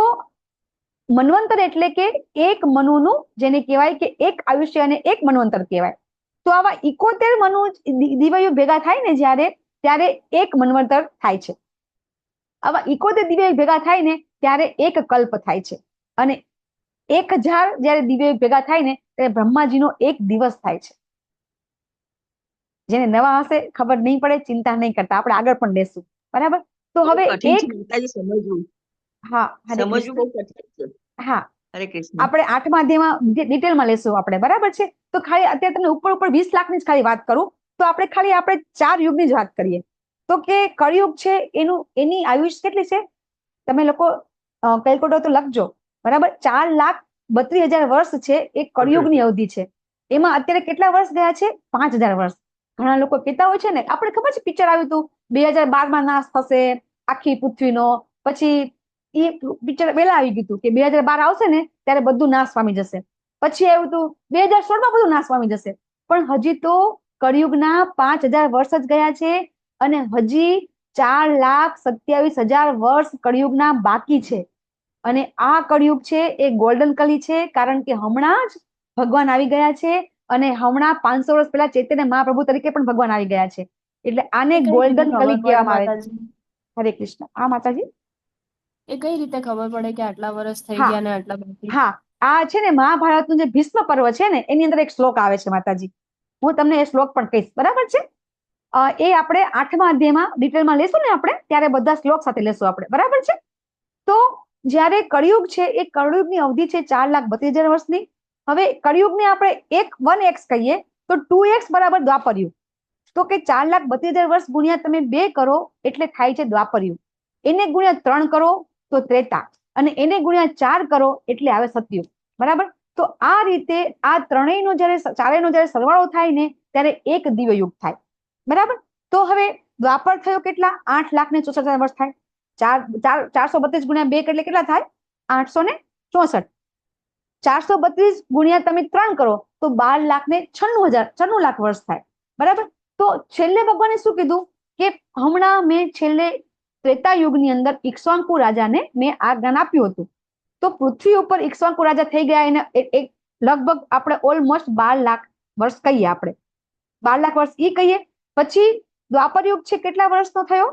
મન્વંતર એટલે કે એક મનુનું, જેને કહેવાય કે એક આયુષ્ય અને એક મન્વંતર કહેવાય. તો આવા 71 મનુ દિવ્યયુગ ભેગા થાય ને ત્યારે એક મન્વંતર થાય છે. આવા 71 દિવ્યયુગ ભેગા થાય ને ત્યારે એક કલ્પ થાય છે. અને 1000 જયારે દિવ્યયુગ ભેગા થાય ને ત્યારે બ્રહ્માજીનો એક દિવસ થાય છે. જેને નવા હશે ખબર નહીં પડે, ચિંતા નહીં કરતા, આપણે આગળ પણ લેશું, બરાબર? તો હવે આપણે 8મા અધ્યાયમાં ડિટેલમાં લેશું આપણે, બરાબર છે? તો ખાલી અત્યારે તમને ઉપર 20 લાખની જ ખાલી વાત કરું તો આપણે 4 યુગની જ વાત કરીએ. તો કે કળિયુગ છે એની આયુષ કેટલી છે? તમે લોકો કેલ્ક્યુલેટર તો લખજો, બરાબર? 4,32,000 વર્ષ છે એ કળિયુગની અવધિ છે. એમાં અત્યારે કેટલા વર્ષ ગયા છે? 5000 વર્ષ. ઘણા લોકો કહેતા હોય છે ને, આપણે ખબર છે પિક્ચર આવ્યું હતું 2012માં નાશ થશે આખી પૃથ્વીનો. પછી એ પિક્ચર પહેલા આવી ગયું હતું કે 2012 આવશે ને ત્યારે બધું નાશ પામી જશે. પછી આવ્યું હતું 2016માં બધું નાશ પામી જશે. પણ હજી તો કળિયુગના 5000 વર્ષ જ ગયા છે, અને હજી 4,27,000 વર્ષ કળિયુગના બાકી છે. અને આ કળિયુગ છે એ ગોલ્ડન કલી છે, કારણ કે હમણાં જ ભગવાન આવી ગયા છે, અને હમણાં 500 વર્ષ પહેલા ચૈતન્ય મહાપ્રભુ તરીકે પણ ભગવાન આવી ગયા છે. એટલે આને ગોલ્ડન કલી કહેવામાં આવે છે. હરે કૃષ્ણ. હા માતાજી. એ કઈ રીતે ખબર પડે કે આટલા વર્ષ થઈ હા. ગયા ને આટલા બાકી? હા, આ છે ને મહાભારતનું જે ભીષ્મ પર્વ છે ને એની અંદર એક શ્લોક આવે છે માતાજી. હું તમને એ શ્લોક પણ કહીશ, બરાબર છે? એ આપણે 8મા અધ્યાયમાં ડિટેલમાં લેશું ને આપણે, ત્યારે બધા શ્લોક સાથે લેશું આપણે, બરાબર છે? તો જ્યારે કળિયુગ છે એ કળિયુગની અવધિ છે 4,32,000 વર્ષની. હવે કળિયુગને આપણે 1x કહીએ તો 2x બરાબર દ્વાપર યુગ. તો કે 4,32,000 વર્ષ ગુણ્યા તમે 2 કરો એટલે થાય છે દ્વાપર યુગ. એને ગુણ્યા 3 કરો તો ત્રેતા, અને એને ગુણ્યા 4 કરો એટલે આવે સતયુગ, બરાબર? તો આ રીતે આ ચારેયનો જયારે સરવાળો થાય ને ત્યારે એક દિવ્ય યુગ થાય, બરાબર? તો હવે દ્વાપર થયો કેટલા? 8,64,000 વર્ષ થાય. 432 ગુણ્યા 2 એટલે કેટલા થાય? 864. 432 ગુણ્યા તમે 3 કરો તો 12,96,000 લાખ વર્ષ થાય, બરાબર? તો છેલ્લે ભગવાને શું કીધું કે હમણાં મેં છેલ્લે ત્રેતા યુગની અંદર ઇક્ષ્વાકુ રાજાને મેં આ જ્ઞાન આપ્યું હતું. તો પૃથ્વી ઉપર ઇક્ષ્વાકુ રાજા થઈ ગયા એને લગભગ આપણે ઓલમોસ્ટ 12 લાખ વર્ષ કહીએ, આપણે 12 લાખ વર્ષ ઈ કહીએ. પછી દ્વાપર યુગ છે કેટલા વર્ષનો થયો?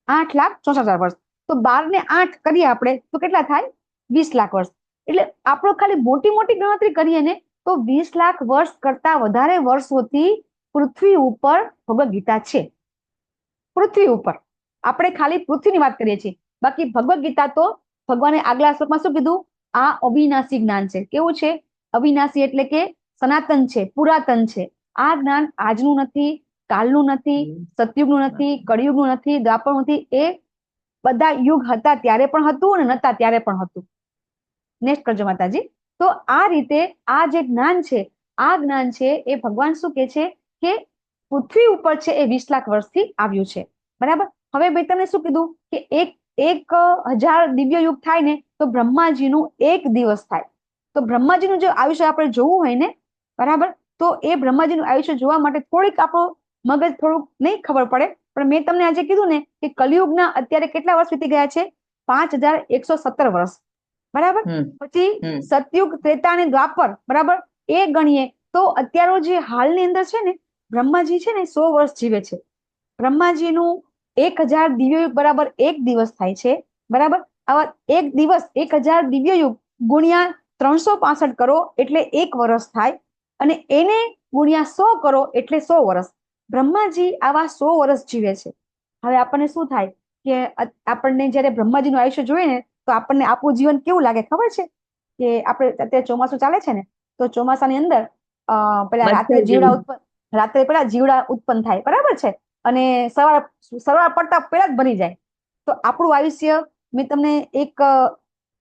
8,64,000 વર્ષ. તો 12 ને 8 કરીએ આપણે તો કેટલા થાય? 20 લાખ વર્ષ. એટલે આપણો ખાલી મોટી મોટી ગણતરી કરીએ ને તો 20 લાખ વર્ષ કરતા વધારે વર્ષોથી પૃથ્વી ઉપર ભગવદ ગીતા છે. પૃથ્વી ઉપર આપણે ખાલી પૃથ્વીની વાત કરીએ છીએ, બાકી ભગવદ ગીતા તો ભગવાને આગલા શ્લોકમાં શું કીધું? આ અવિનાશી જ્ઞાન છે. કેવું છે? અવિનાશી એટલે કે સનાતન છે, પુરાતન છે. આ જ્ઞાન આજનું નથી, કાલનું નથી, સતયુગનું નથી, કળિયુગનું નથી, દ્વાપરનું નથી. એ બધા યુગ હતા ત્યારે પણ હતું અને નતા ત્યારે પણ હતું. નેક્સ્ટ કરજો માતાજી. તો આ રીતે આ જે જ્ઞાન છે, આ જ્ઞાન છે એ ભગવાન શું કે છે કે પૃથ્વી ઉપર છે એ 20 લાખ વર્ષથી આવ્યું છે, બરાબર? હવે ભાઈ તમને શું કીધું કે 1,000 દિવ્ય યુગ થાય ને તો બ્રહ્માજીનું 1 દિવસ થાય. તો બ્રહ્માજીનું જે આયુષ્ય આપણે જોવું હોય ને, બરાબર, તો એ બ્રહ્માજીનું આયુષ્ય જોવા માટે થોડીક આપણું મગજ થોડુંક નહીં ખબર પડે, પણ મેં તમને આજે કીધું ને કે કલિયુગના અત્યારે કેટલા વર્ષ વીતી ગયા છે? 5,117 વર્ષ, બરાબર? પછી સતયુગ, ત્રેતા અને દ્વાપર, બરાબર, એ ગણીએ તો અત્યારનો જે હાલની અંદર છે ને બ્રહ્માજી છે ને 100 વર્ષ જીવે છે. બ્રહ્માજીનું 1,000 દિવ્ય યુગ બરાબર 1 દિવસ થાય છે, બરાબર? આવા 1 દિવસ 1,000 દિવ્ય યુગ ગુણ્યા 365 કરો એટલે 1 વર્ષ થાય, અને એને ગુણ્યા 100 કરો એટલે 100 વર્ષ. બ્રહ્માજી આવા 100 વર્ષ જીવે છે. હવે આપણને શું થાય કે આપણને જયારે બ્રહ્માજીનું આયુષ્ય જોઈએ ને તો આપણને આપણું જીવન કેવું લાગે ખબર છે? કે આપણે અત્યારે ચોમાસું ચાલે છે ને, તો ચોમાસાની અંદર પેલા રાત્રે પેલા જીવડા ઉત્પન્ન થાય, બરાબર છે? અને સવાર પડતા પેલા જ બની જાય. તો આપણું આયુષ્ય, મેં તમને એક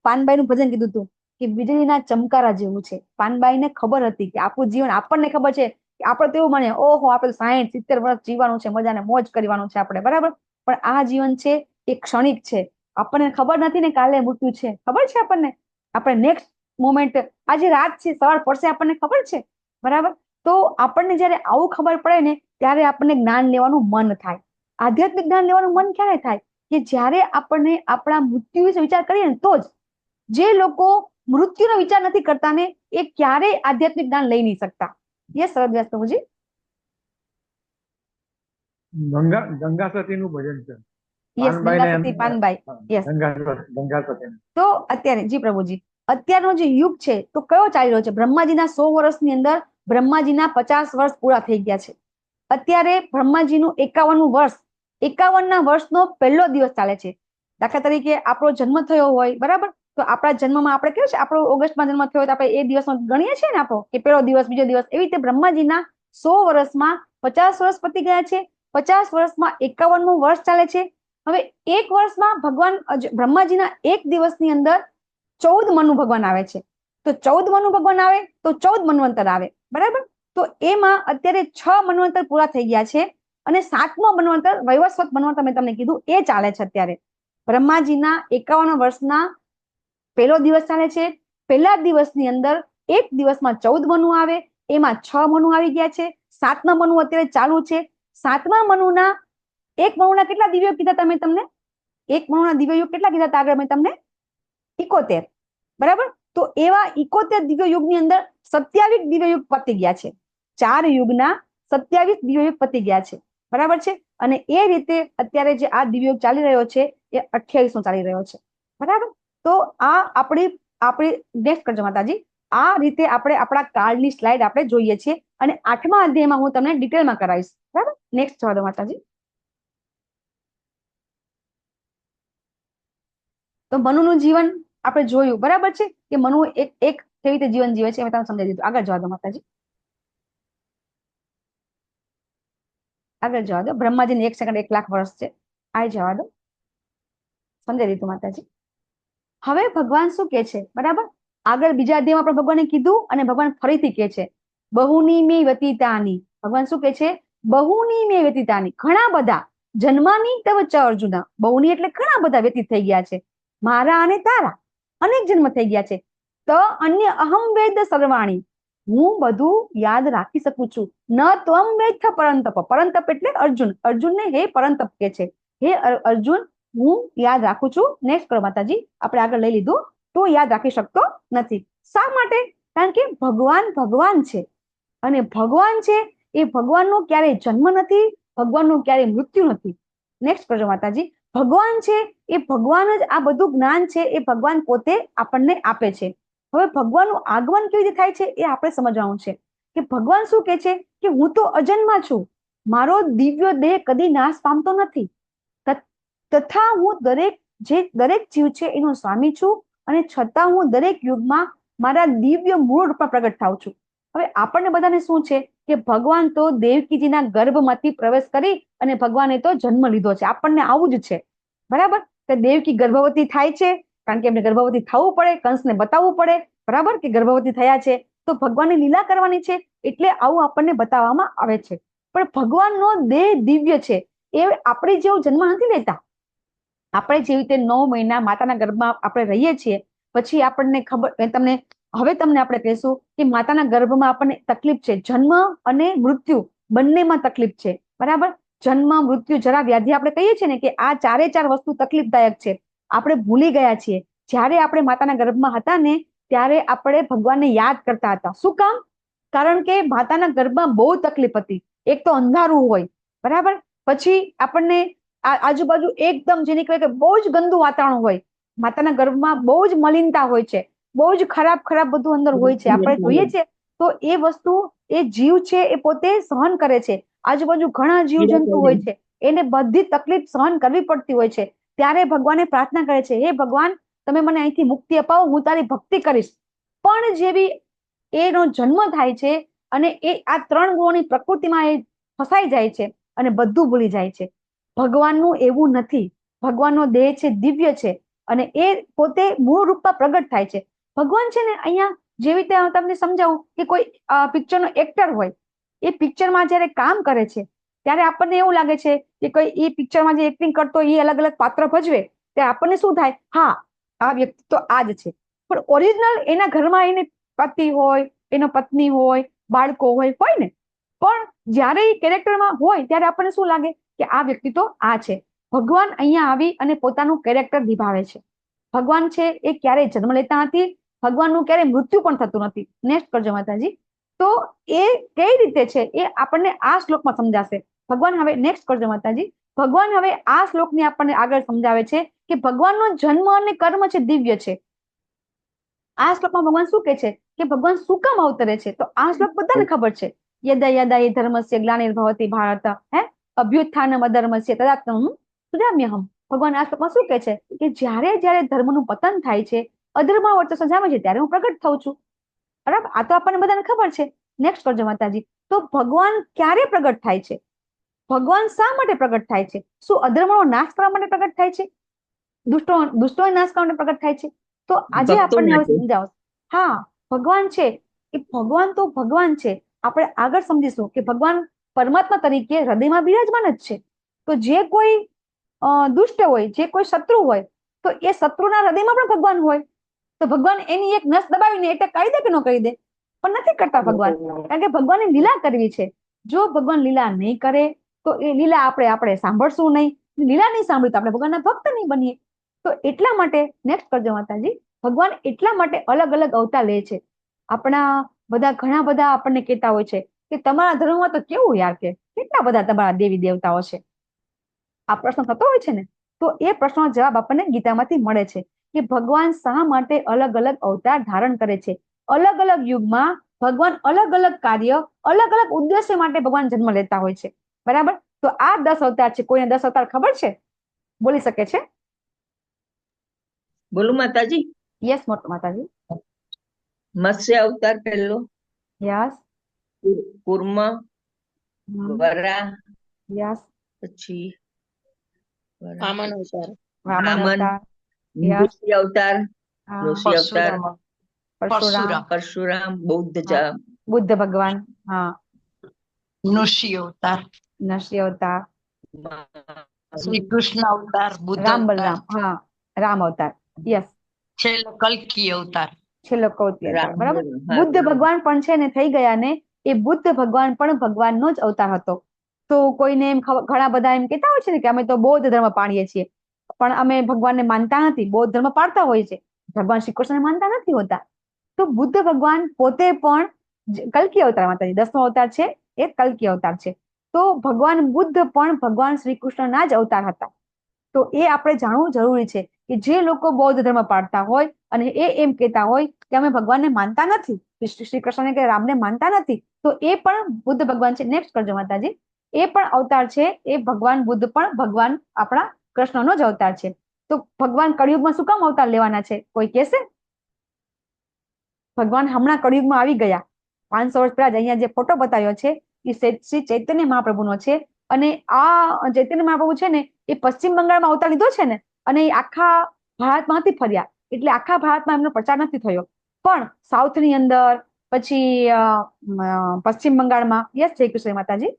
પાનબાઈનું ભજન કીધું હતું કે વીજળીના ચમકારા જેવું છે. પાનબાઈને ખબર હતી કે આપણું જીવન, આપણને ખબર છે કે આપણે તો એવું માને ઓહો આપણે 60-70 વર્ષ જીવવાનું છે, મજાને મોજ કરવાનું છે આપણે, બરાબર? પણ આ જીવન છે એ ક્ષણિક છે. આપણને ખબર નથી ને કાલે મૃત્યુ છે, ખબર છે આપણને? આપણે નેક્સ્ટ મોમેન્ટ, આજે રાત છે સવાર પડશે આપણને ખબર છે, બરાબર? તો આપણને જયારે આવું ખબર પડે ને ત્યારે આપણને જ્ઞાન લેવાનું મન થાય. આધ્યાત્મિક જ્ઞાન લેવાનું મન ક્યારે થાય? કે જ્યારે આપણને આપણા મૃત્યુ વિશે વિચાર કરીએ ને તો જ. જે લોકો મૃત્યુનો વિચાર નથી કરતા ને એ ક્યારેય આધ્યાત્મિક જ્ઞાન લઈ નહીં શકતા. યસ શરદ પ્રભુજી. ગંગા સતીનું ભજન છે. યસ, ગંગા સતી પાનબાઈ. યસ. ગંગા સતી. તો અત્યારે જી પ્રભુજી, અત્યારનો જે યુગ છે તો કયો ચાલી રહ્યો છે? બ્રહ્માજીના 100 વર્ષની અંદર બ્રહ્માજીના 50 વર્ષ પૂરા થઈ ગયા છે. અત્યારે બ્રહ્માજીનું 51મું વર્ષ, 51ના વર્ષનો પહેલો દિવસ ચાલે છે. દાખલા તરીકે આપણો જન્મ થયો હોય, બરાબર, તો આપણા જન્મમાં આપણે કેવું છે, આપણો ઓગસ્ટમાં જન્મ થયો હોય તો આપણે એ દિવસનો ગણીએ છીએ ને આપણો કે પહેલો દિવસ, બીજો દિવસ. એવી રીતે બ્રહ્માજીના 100 વર્ષમાં 50 વર્ષ પતી ગયા છે. 50 વર્ષમાં 51મું વર્ષ ચાલે છે. હવે એક વર્ષમાં ભગવાન બ્રહ્માજીના એક દિવસની અંદર 14 મનુ ભગવાન આવે છે. તો 14 મનુ ભગવાન આવે તો 14 મન્વંતર આવે, બરાબર? તો એમાં અત્યારે 6 મન્વંતર પૂરા થઈ ગયા છે, અને 7મો મન્વંતર વૈવસ્વત મન્વંતર મેં તમને કીધું એ ચાલે છે અત્યારે. બ્રહ્માજીના 51 વર્ષના પહેલો દિવસ ચાલે છે. પહેલા દિવસની અંદર એક દિવસમાં 14 મનુ આવે, એમાં 6 મનુ આવી ગયા છે. 7મા મનુ અત્યારે ચાલુ છે. 7મા મનુના એક મનુના કેટલા દિવ્ય કીધા તમે? તમને એક મનુના દિવ્ય યુગ કેટલા કીધા હતા આગળ મેં તમને? 71, બરાબર? તો એવા 71 દિવ્ય યુગની અંદર 27 દિવ્ય યુગ પતી ગયા છે. 4 યુગના 27 દિવ્ય યુગ પતી ગયા છે. બરાબર છે. અને એ રીતે અત્યારે જે આ દિવ્યયોગ ચાલી રહ્યો છે એ 28મો ચાલી રહ્યો છે. બરાબર. તો આ આપણી નેક્સ્ટ કરજો માતાજી. આ રીતે આપણે આપણા કાળની સ્લાઇડ આપણે જોઈએ છીએ અને 8મા અધ્યાયમાં હું તમને ડિટેલમાં કરાવીશ. બરાબર. નેક્સ્ટ જવા દો માતાજી. તો મનુનું જીવન આપણે જોયું. બરાબર છે કે મનુ એક કેવી રીતે જીવન જીવે છે એ તમને સમજાવી દીધું. આગળ જવા દો માતાજી. આગળ જવા દો. બ્રહ્માજીને 1 સેકન્ડ 1 લાખ વર્ષ છે. આ જવા દો. સમજાવી દીધું માતાજી. હવે ભગવાન શું કે છે? બરાબર. આગળ બીજા અધ્યાયમાં આપણે ભગવાને કીધું અને ભગવાન ફરીથી કે છે બહુની મે વ્યતીતાની. ભગવાન શું કે છે? બહુની મે વ્યતીતાની. ઘણા બધા જન્માની તવ ચ અર્જુન. બહુની એટલે ઘણા બધા વ્યતીત થઈ ગયા છે. મારા અને તારા અનેક જન્મ થઈ ગયા છે. તો અન્ય અહમ વેદ સર્વાણી. હું બધું યાદ રાખી શકું છું. ન ત્વમ વેદ પરંતપ. પરંતપ એટલે અર્જુન. અર્જુનને હે પરંતપ કે છે. હે અર્જુન, હું યાદ રાખું છું. નેક્સ્ટ કરો માતાજી. આપણે આગળ લઈ લીધું. તો યાદ રાખી શકતો નથી. શા માટે? કારણ કે ભગવાન છે અને ભગવાન છે એ ભગવાનનો ક્યારેય જન્મ નથી, ભગવાનનું ક્યારેય મૃત્યુ નથી. નેક્સ્ટ કરજો માતાજી. ભગવાન છે એ ભગવાન જ આ બધું જ્ઞાન છે એ ભગવાન પોતે આપણને આપે છે. હવે ભગવાનનું આગમન કેવી રીતે થાય છે એ આપણે સમજવાનું છે કે ભગવાન શું કે છે કે હું તો અજન્મા છું. મારો દિવ્ય દેહ કદી નાશ પામતો નથી. તથા હું દરેક જીવ છે એનો સ્વામી છું અને છતાં હું દરેક યુગમાં મારા દિવ્ય મૂળ રૂપમાં પ્રગટ થાઉં છું. હવે આપણને બધાને શું છે કે ભગવાન તો દેવકીજીના ગર્ભમાંથી પ્રવેશ કરી અને ભગવાને તો જન્મ લીધો છે. આપણને આવું જ છે. બરાબર. કે દેવકી ગર્ભવતી થાય છે કારણ કે એમને ગર્ભવતી થવું પડે, કંસને બતાવવું પડે. બરાબર કે ગર્ભવતી થયા છે તો ભગવાનની લીલા કરવાની છે એટલે આવું આપણને બતાવવામાં આવે છે. પણ ભગવાનનો દેહ દિવ્ય છે. એ આપણે જેવો જન્મ નથી લેતા. આપણે જેવી રીતે 9 મહિના માતાના ગર્ભમાં આપણે રહીએ છીએ પછી આપણને ખબર તમને આપણે કહીશું કે માતાના ગર્ભમાં આપણને તકલીફ છે. જન્મ અને મૃત્યુ બંનેમાં તકલીફ છે. બરાબર. જન્મ, મૃત્યુ, જરા, વ્યાધિ આપણે કહીએ છીએ ને કે આ 4 વસ્તુ તકલીફદાયક છે. આપણે ભૂલી ગયા છીએ. જ્યારે આપણે માતાના ગર્ભમાં હતા ને ત્યારે આપણે ભગવાનને યાદ કરતા હતા. શું કામ? કારણ કે માતાના ગર્ભમાં બહુ તકલીફ હતી. એક તો અંધારું હોય. બરાબર. પછી આપણને આજુબાજુ એકદમ જેને કહેવાય કે બહુ જ ગંદુ વાતાવરણ હોય. માતાના ગર્ભમાં બહુ જ મલિનતા હોય છે. બહુ જ ખરાબ બધું અંદર હોય છે. આપણે જોઈએ છે તો એ વસ્તુ એ જીવ છે એ પોતે સહન કરે છે. આજુબાજુ ઘણા જીવજંતુ હોય છે. એને બધી તકલીફ સહન કરવી પડતી હોય છે. ત્યારે ભગવાને પ્રાર્થના કરે છે, હે ભગવાન, તમે મને અહીંથી મુક્તિ અપાવો, હું તારી ભક્તિ કરીશ. પણ જેવી એનો જન્મ થાય છે અને એ આ 3 ગુણોની પ્રકૃતિમાં એ ફસાઈ જાય છે અને બધું ભૂલી જાય છે. ભગવાનનું એવું નથી. ભગવાનનો દેહ છે દિવ્ય છે અને એ પોતે મૂળ રૂપમાં પ્રગટ થાય છે. ભગવાન છે ને અહીંયા જેવી રીતે તમને સમજાવું કે કોઈ પિક્ચરનો એક્ટર હોય, એ પિક્ચરમાં જ્યારે કામ કરે છે ત્યારે આપણને એવું લાગે છે કે કોઈ એ પિક્ચરમાં જે એક્ટિંગ કરતો એ અલગ અલગ પાત્ર ભજવે ત્યારે આપણને શું થાય, હા આ વ્યક્તિ તો આ જ છે. પણ ઓરિજિનલ એના ઘરમાં એને પતિ હોય, એનો પત્ની હોય, બાળકો હોય ને, પણ જ્યારે એ કેરેક્ટરમાં હોય ત્યારે આપણને શું લાગે કે આ વ્યક્તિ તો આ છે. ભગવાન અહીંયા આવી અને પોતાનું કેરેક્ટર નિભાવે છે. ભગવાન છે એ ક્યારેય જન્મ લેતા નથી. ભગવાનનું ક્યારેય મૃત્યુ પણ થતું નથી. નેક્સ્ટ કરજો માતાજી. તો એ કઈ રીતે છે એ આપણને આ શ્લોકમાં સમજાશે. ભગવાન હવે નેક્સ્ટ કરજો માતાજી. ભગવાન હવે આ શ્લોકની આપણને આગળ સમજાવે છે કે ભગવાનનો જન્મ અને કર્મ છે દિવ્ય છે. આ શ્લોકમાં ભગવાન શું કે છે કે ભગવાન શું કામ અવતરે છે? તો આ શ્લોક બધાને ખબર છે. યદા યદા એ ધર્મસ્ય ગ્લાનિર્ભવતિ ભારત અભ્યુત્થાનમ અધર્મસ્ય તદાત્મમ સુજામ્યહમ. ભગવાન આ શ્લોકમાં શું કે છે કે જ્યારે ધર્મનું પતન થાય છે, અધર્મ વર્ચસ્વ જામે છે, ત્યારે હું પ્રગટ થઉં છું. બરાબર. આ તો આપણને બધાને ખબર છે. નેક્સ્ટ કરજો માતાજી. તો ભગવાન ક્યારે પ્રગટ થાય છે? ભગવાન શા માટે પ્રગટ થાય છે? શું અધર્મનો નાશ કરવા માટે પ્રગટ થાય છે? દુષ્ટોનો નાશ કરવા માટે પ્રગટ થાય છે? તો આજે આપણને હવે સમજાવો. હા, ભગવાન છે એ ભગવાન તો ભગવાન છે. આપણે આગળ સમજીશું કે ભગવાન પરમાત્મા તરીકે હૃદયમાં બિરાજમાન જ છે. તો જે કોઈ દુષ્ટ હોય, જે કોઈ શત્રુ હોય, તો એ શત્રુના હૃદયમાં પણ ભગવાન હોય. તો ભગવાન એની એક નસ દબાવીને એટલે કરી દે કે ન કરી દે? પણ નથી કરતા ભગવાન. કારણ કે ભગવાને લીલા કરવી છે. જો ભગવાન લીલા નહીં કરે તો એ લીલા આપણે સાંભળશું નહીં. લીલા નહીં સાંભળી તો આપણે ભગવાનના ભક્ત નહીં બનીએ. તો એટલા માટે નેક્સ્ટ કરજો માતાજી. ભગવાન એટલા માટે અલગ અલગ અવતાર લે છે. આપણા ઘણા બધા આપણને કહેતા હોય છે કે તમારા ધર્મમાં તો કેવું યાર, કે કેટલા બધા તમારા દેવી દેવતાઓ છે, આ પ્રશ્ન થતો હોય છે ને, તો એ પ્રશ્નનો જવાબ આપણને ગીતામાંથી મળે છે કે ભગવાન શા માટે અલગ અલગ અવતાર ધારણ કરે છે. અલગ અલગ યુગમાં ભગવાન અલગ અલગ કાર્ય, અલગ અલગ ઉદ્દેશ્ય માટે ભગવાન જન્મ લેતા હોય છે. બરાબર? તો આ 10 અવતાર છે. કોઈને 10 અવતાર ખબર છે? બોલી શકે છે? બોલું માતાજી? યસ મોટો માતાજી. મત્સ્ય અવતાર પહેલો, યસ. કુર્મ, વરાહ, યસ. પછી વામન અવતાર. વામન વામન, અવતાર. યસ. ઋષિ અવતાર, હા. ઋષિ અવતાર, પરશુરામ. પરશુરામ, બૌદ્ધ હા. બુદ્ધ ભગવાન. હા. નૃષિ અવતાર, નરસિંહ અવતાર. શ્રી કૃષ્ણ અવતાર, બુદ્ધ રામ અવતાર, બલરામ. હા. રામ અવતાર. યસ. છેલ્લો કલ્કી અવતાર. છેલ્લો કૌતિક અવતાર. રામ, બરાબર? હા, બુદ્ધ રામ. ભગવાન પણ છે ને થઈ ગયા ને, એ બુદ્ધ ભગવાન પણ ભગવાનનો જ અવતાર હતો. તો કોઈને એમ ઘણા બધા એમ કહેતા હોય છે ને કે અમે તો બૌદ્ધ ધર્મ પાળીએ છીએ, પણ અમે ભગવાનને માનતા નથી. બૌદ્ધ ધર્મ પાળતા હોય છે, ભગવાન શ્રી કૃષ્ણને માનતા નથી હોતા. તો બુદ્ધ ભગવાન પોતે પણ કલ્કી અવતાર, માતાજી 10મો અવતાર છે એ કલ્કી અવતાર છે. તો ભગવાન બુદ્ધ પણ ભગવાન શ્રી કૃષ્ણના જ અવતાર હતા. તો એ આપણે જાણવું જરૂરી છે કે જે લોકો બૌદ્ધ ધર્મ પાળતા હોય અને એ એમ કહેતા હોય કે અમે ભગવાનને માનતા નથી, શ્રી કૃષ્ણને કે રામને માનતા નથી, તો એ પણ બુદ્ધ ભગવાન છે. નેક્સ્ટ કરજો માતાજી. એ પણ અવતાર છે. એ ભગવાન બુદ્ધ પણ ભગવાન આપણા કૃષ્ણનો જ અવતાર છે. તો ભગવાન કળિયુગમાં શું કામ અવતાર લેવાના છે? કોઈ કહેશે? ભગવાન હમણાં કળિયુગમાં આવી ગયા 500 વર્ષ પહેલા. અહીંયા જે ફોટો બતાવ્યો છે એ શ્રી ચૈતન્ય મહાપ્રભુનો છે. અને આ ચૈતન્ય મહાપ્રભુ છે ને એ પશ્ચિમ બંગાળમાં અવતાર લીધો છે ને, અને એ આખા ભારતમાં નથી ફર્યા, એટલે આખા ભારતમાં એમનો પ્રચાર નથી થયો. પણ સાઉથની અંદર, પછી પશ્ચિમ બંગાળમાં. યસ, જય કૃષ્ણ માતાજી.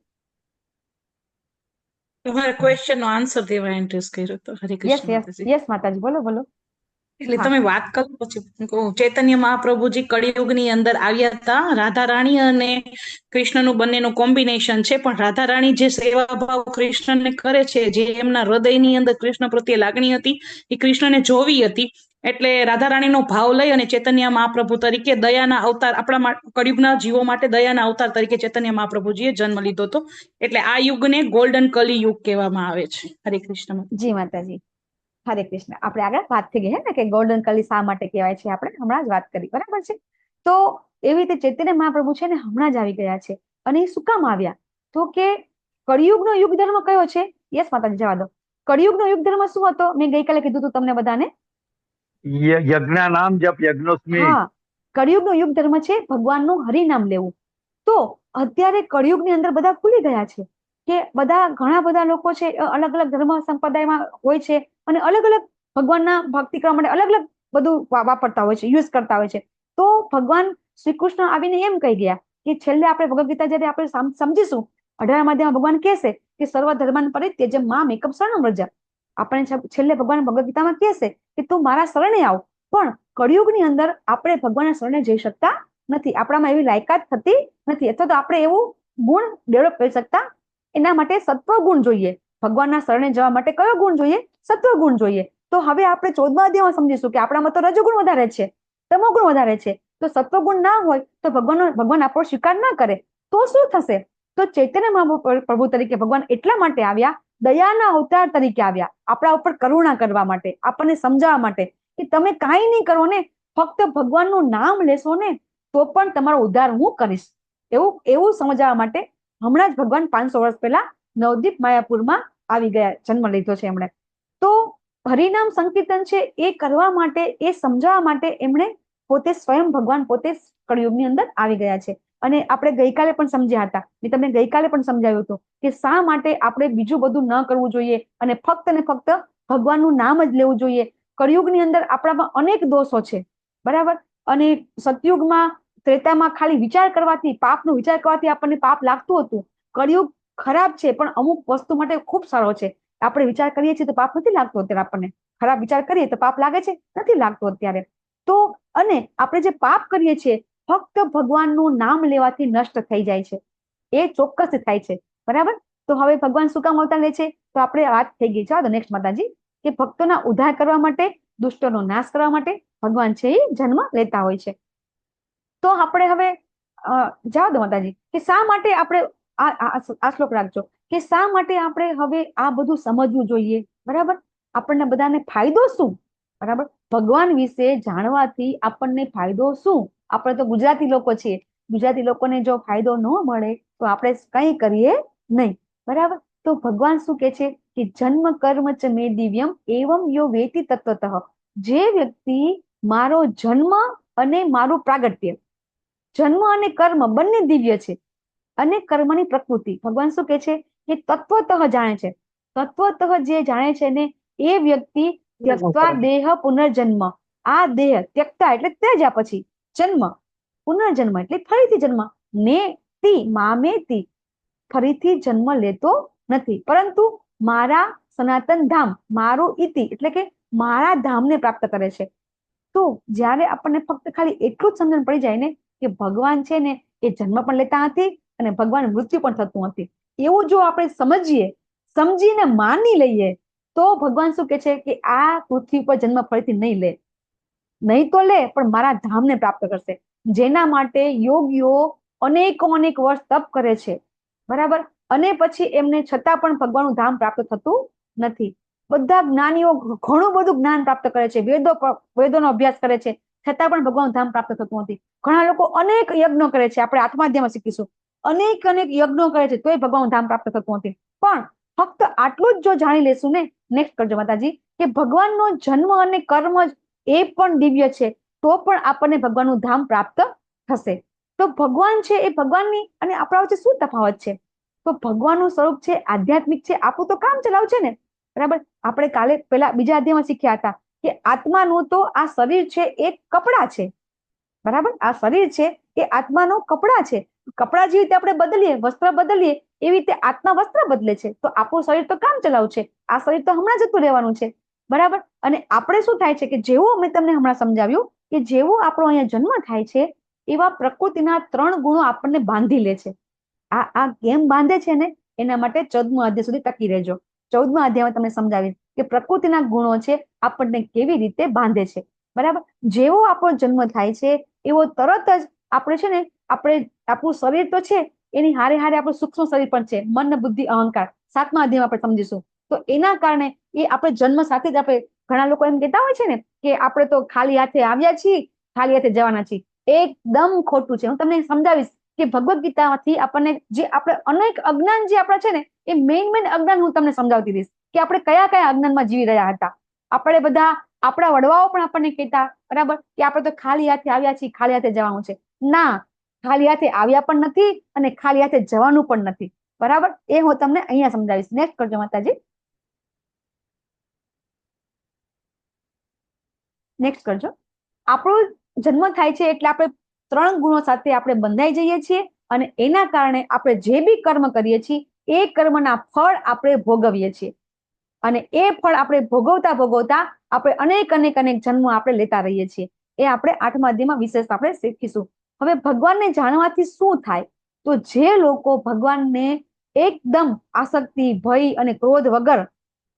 તમારા ક્વેશ્ચન નો આન્સર દેવા ઇન્ટરેસ્ટ કર્યો હતો. હરે યસ કૃષ્ણ યસ માતાજી. યસ માતાજી, બોલો બોલો. એટલે હા. તમે વાત કરો પછી કહું. ચૈતન્ય મહાપ્રભુજી કળિયુગની અંદર આવ્યા હતા. રાધા રાણી અને કૃષ્ણનું બંનેનું કોમ્બિનેશન છે, પણ રાધા રાણી જે સેવા ભાવ કૃષ્ણને કરે છે, જે એમના હૃદયની અંદર કૃષ્ણ પ્રત્યે લાગણી હતી, એ કૃષ્ણને જોવી હતી. એટલે રાધા રાણીનો ભાવ લઈ અને ચૈતન્ય મહાપ્રભુ તરીકે દયાના અવતાર, આપણા કળિયુગના જીવો માટે દયાના અવતાર તરીકે ચૈતન્ય મહાપ્રભુજીએ જન્મ લીધો હતો. એટલે આ યુગને ગોલ્ડન કલી યુગ કહેવામાં આવે છે. હરે કૃષ્ણ. જી માતાજી. હરે કૃષ્ણ. આપણે આગળ વાત થઈ ગઈ હે ને કે ગોલ્ડન કલી શા માટે કહેવાય છે, આપણે હમણાં જ વાત કરી. બરાબર છે? તો એવી રીતે ચૈતન્ય મહાપ્રભુ છે ને હમણાં જ આવી ગયા છે. અને એ શું કામ આવ્યા? તો કે કળિયુગનો યુગ ધર્મ કયો છે? યસ માતાજી, જવા દો. કળિયુગનો યુગ ધર્મ શું હતો? મેં ગઈકાલે કીધું હતું તમને બધાને. યજ્ઞ નામ જપ યજ્ઞોસ્મી. હા, કળિયુગનો યુગ ધર્મ છે ભગવાનનું હરિનામ લેવું. તો અત્યારે કળિયુગની અંદર બધા ભૂલી ગયા છે કે ઘણા બધા લોકો છે અલગ અલગ ધર્મ સંપ્રદાયમાં હોય છે અને અલગ અલગ ભગવાનના ભક્તિ કરવા માટે અલગ અલગ બધું વાપરતા હોય છે, યુઝ કરતા હોય છે. તો ભગવાન શ્રી કૃષ્ણ આવીને એમ કહી ગયા કે છેલ્લે આપણે ભગવદ ગીતા જયારે આપણે સમજીશું 18મા અધ્યાયમાં ભગવાન કહેશે કે સર્વ ધર્માન પરિત્યજ્ય મામ એકમ શરણમ વ્રજ. આપણે છેલ્લે ભગવાન ભગવદ ગીતામાં કહેશે કે તું મારા શરણે આવ. પણ કળિયુગની અંદર આપણે ભગવાનના શરણે જઈ શકતા નથી. આપણામાં એવી લાયકાત થતી નથી, અથવા તો આપણે એવું ગુણ ડેવલપ કરી શકતા. એના માટે સત્વ ગુણ જોઈએ. ભગવાનના શરણે જવા માટે કયો ગુણ જોઈએ? સત્વ ગુણ જોઈએ. તો હવે આપણે 14મા અધ્યાયમાં સમજીશું કે આપણામાં તો રજોગુણ વધારે છે, તમોગુણ વધારે છે. તો સત્વગુણ ના હોય તો ભગવાન આપણો સ્વીકાર ના કરે તો શું થશે? તો ચૈતન્ય મહાપ્રભુ તરીકે ભગવાન એટલા માટે આવ્યા, દયાના અવતાર તરીકે આવ્યા, આપણા ઉપર કરુણા કરવા માટે, આપણને સમજાવવા માટે કે તમે કાંઈ નહીં કરો ને, ફક્ત ભગવાનનું નામ લેશો ને તો પણ તમારો ઉદ્ધાર હું કરીશ. એવું સમજાવવા માટે હમણાં જ ભગવાન 500 વર્ષ પહેલા નવદીપ માયાપુરમાં આવી ગયા, જન્મ લીધો છે એમણે. તો હરિનામ સંકીર્તન છે એ કરવા માટે, એ સમજાવવા માટે એમણે પોતે સ્વયં ભગવાન પોતે કળિયુગની અંદર આવી ગયા છે. અને આપણે ગઈકાલે પણ સમજ્યા હતા, મેં તમને ગઈકાલે પણ સમજાવ્યું હતું કે શા માટે આપણે બીજું બધું ન કરવું જોઈએ અને ફક્ત ને ફક્ત ભગવાનનું નામ જ લેવું જોઈએ. કળિયુગની અંદર આપણામાં અનેક દોષો છે, બરાબર? અને સતયુગમાં, ત્રેતામાં ખાલી વિચાર કરવાથી, પાપનો વિચાર કરવાથી આપણને પાપ લાગતું હતું. કળિયુગ ખરાબ છે પણ અમુક વસ્તુ માટે ખૂબ સારો છે. આપણે વિચાર કરીએ છીએ તો પાપ નથી લાગતો અત્યારે. આપણને ખરાબ વિચાર કરીએ તો પાપ લાગે છે? નથી લાગતો અત્યારે. તો અને આપણે જે પાપ કરીએ છીએ ફક્ત ભગવાનનું નામ લેવાથી નષ્ટ થઈ જાય છે, એ ચોક્કસ થાય છે, બરાબર? તો હવે ભગવાન શું કામ અવતાર લે છે? તો આપણે વાત થઈ ગઈ. ચાલો નેક્સ્ટ માતાજી, કે ભક્તોના ઉદ્ધાર કરવા માટે, દુષ્ટોનો નાશ કરવા માટે ભગવાન છે એ જન્મ લેતા હોય છે. તો આપણે હવે જાઓ દો માતાજી, કે શા માટે આપણે આ શ્લોક રાખજો કે શા માટે આપણે હવે આ બધું સમજવું જોઈએ, બરાબર? આપણને બધાને ફાયદો શું, બરાબર? ભગવાન વિશે જાણવાથી આપણને ફાયદો શું? આપણે તો ગુજરાતી લોકો છીએ, ગુજરાતી લોકોને જો ફાયદો ન મળે તો આપણે કંઈ કરીએ નહીં, બરાબર? તો ભગવાન શું કે છે કે જન્મ કર્મ ચ મે દિવ્યમ એવમ યો વેતિ તત્વતઃ, જે વ્યક્તિ મારો જન્મ અને મારું પ્રાગટ્ય, જન્મ અને કર્મ બંને દિવ્ય છે, અને કર્મની પ્રકૃતિ ભગવાન શું કે છે કે તત્વતઃ જાણે છે. તત્વતઃ જે જાણે છે ને એ વ્યક્તિ ત્યક્ત્વા દેહ પુનર્જન્મ, આ દેહ ત્યક્તા એટલે ત્યજ્યા પછી જન્મ, પુનર્જન્મ એટલે ફરીથી જન્મ, ને તી મામેતી, ફરીથી જન્મ લેતો નથી, પરંતુ મારા સનાતન ધામ, મારું ઇતિ એટલે કે મારા ધામને પ્રાપ્ત કરે છે. તો જ્યારે આપણને ફક્ત ખાલી એટલું જ સમજણ પડી જાય ને કે ભગવાન છે ને એ જન્મ પણ લેતા નથી અને ભગવાન મૃત્યુ પણ થતું નથી, એવું જો આપણે સમજીએ, સમજીને માની લઈએ, તો ભગવાન શું કે છે કે આ પૃથ્વી પર જન્મ ફરીથી નહીં લે, નહીં તો લે પણ મારા ધામને પ્રાપ્ત કરશે. જેના માટે યોગીઓ અનેક વર્ષ તપ કરે છે, બરાબર? અને પછી એમને છતાં પણ ભગવાનનું ધામ પ્રાપ્ત થતું નથી. બધા જ્ઞાનીઓ ઘણું બધું જ્ઞાન પ્રાપ્ત કરે છે, વેદોનો અભ્યાસ કરે છે, છતાં પણ ભગવાનનું ધામ પ્રાપ્ત થતું નથી. ઘણા લોકો અનેક યજ્ઞો કરે છે, આપણે 8મા અધ્યાયમાં શીખીશું, અનેક યજ્ઞો કરે છે તોય ભગવાનનું ધામ પ્રાપ્ત થતું નથી. પણ ફક્ત આટલું જ જો જાણી લેશું ને, નેક્સ્ટ કરજો માતાજી, કે ભગવાનનો જન્મ અને કર્મ એ પણ દિવ્ય છે, તો પણ આપણને ભગવાનનું ધામ પ્રાપ્ત થશે. તો ભગવાન છે એ ભગવાનની અને આપણા વચ્ચે શું તફાવત છે? તો ભગવાનનું સ્વરૂપ છે આધ્યાત્મિક છે, આપણું તો કામ ચલાવ છે ને, બરાબર? આપણે કાલે પેલા બીજા અધ્યાયમાં શીખ્યા હતા કે આત્માનું તો આ શરીર છે એ કપડા છે, બરાબર? આ શરીર છે એ આત્માનો કપડા છે. કપડા જેવી રીતે આપણે બદલીએ, વસ્ત્ર બદલીએ, એવી રીતે આત્મા વસ્ત્ર બદલે છે. તો આપણું શરીર તો કામ ચલાવ છે, આ શરીર તો હમણાં જતું રહેવાનું છે, બરાબર? અને આપણે શું થાય છે કે જેવું મેં તમને હમણાં સમજાવ્યું કે જેવું આપણો અહીંયા જન્મ થાય છે એવા પ્રકૃતિના 3 ગુણો આપણને બાંધી લે છે. આ કેમ બાંધે છે ને એના માટે 14મા અધ્યાય સુધી ટકી રહેજો. 14મા અધ્યાયમાં તમને સમજાવીશ કે પ્રકૃતિના ગુણો છે આપણને કેવી રીતે બાંધે છે, બરાબર? જેવો આપણો જન્મ થાય છે એવો તરત જ આપણે છે ને આપણું શરીર તો છે, એની હારે હારે આપણું સૂક્ષ્મ શરીર પણ છે, મન, બુદ્ધિ, અહંકાર, 7મા અધ્યાયમાં આપણે સમજીશું. તો એના કારણે એ આપણે જન્મ સાથે જ આપણે, ઘણા લોકો એમ કહેતા હોય છે ને કે આપણે તો ખાલી હાથે આવ્યા છીએ, ખાલી હાથે જવાના છીએ. એકદમ ખોટું છે. હું તમને સમજાવીશ કે ભગવદ્ ગીતામાંથી આપણને જે આપણે અનેક અજ્ઞાન જે આપણા છે ને એ મેઇન અજ્ઞાન હું તમને સમજાવતી રહીશ કે આપણે કયા કયા અજ્ઞાનમાં જીવી રહ્યા હતા. આપણે બધા, આપણા વડવાઓ પણ આપણને કહેતા, બરાબર, કે આપણે તો ખાલી હાથે આવ્યા છીએ, ખાલી હાથે જવાનું છે. ના, ખાલી હાથે આવ્યા પણ નથી અને ખાલી હાથે જવાનું પણ નથી, બરાબર? એ હું તમને અહીંયા સમજાવીશ. નેક્સ્ટ કરજો માતાજી, નેક્સ્ટ કરજો. આપણો જન્મ થાય છે એટલે આપણે 3 ગુણો સાથે આપણે બંધાઈ જઈએ છીએ અને એના કારણે આપણે જે બી કર્મ કરીએ છીએ એ કર્મના ફળ આપણે ભોગવીએ છીએ અને એ ફળ આપણે ભોગવતા આપણે અનેક જન્મ આપણે લેતા રહીએ છીએ. એ આપણે 8મા અધ્યાયમાં વિશેષ આપણે શીખીશું. હવે ભગવાનને જાણવાથી શું થાય? તો જે લોકો ભગવાનને એકદમ આસક્તિ, ભય અને ક્રોધ વગર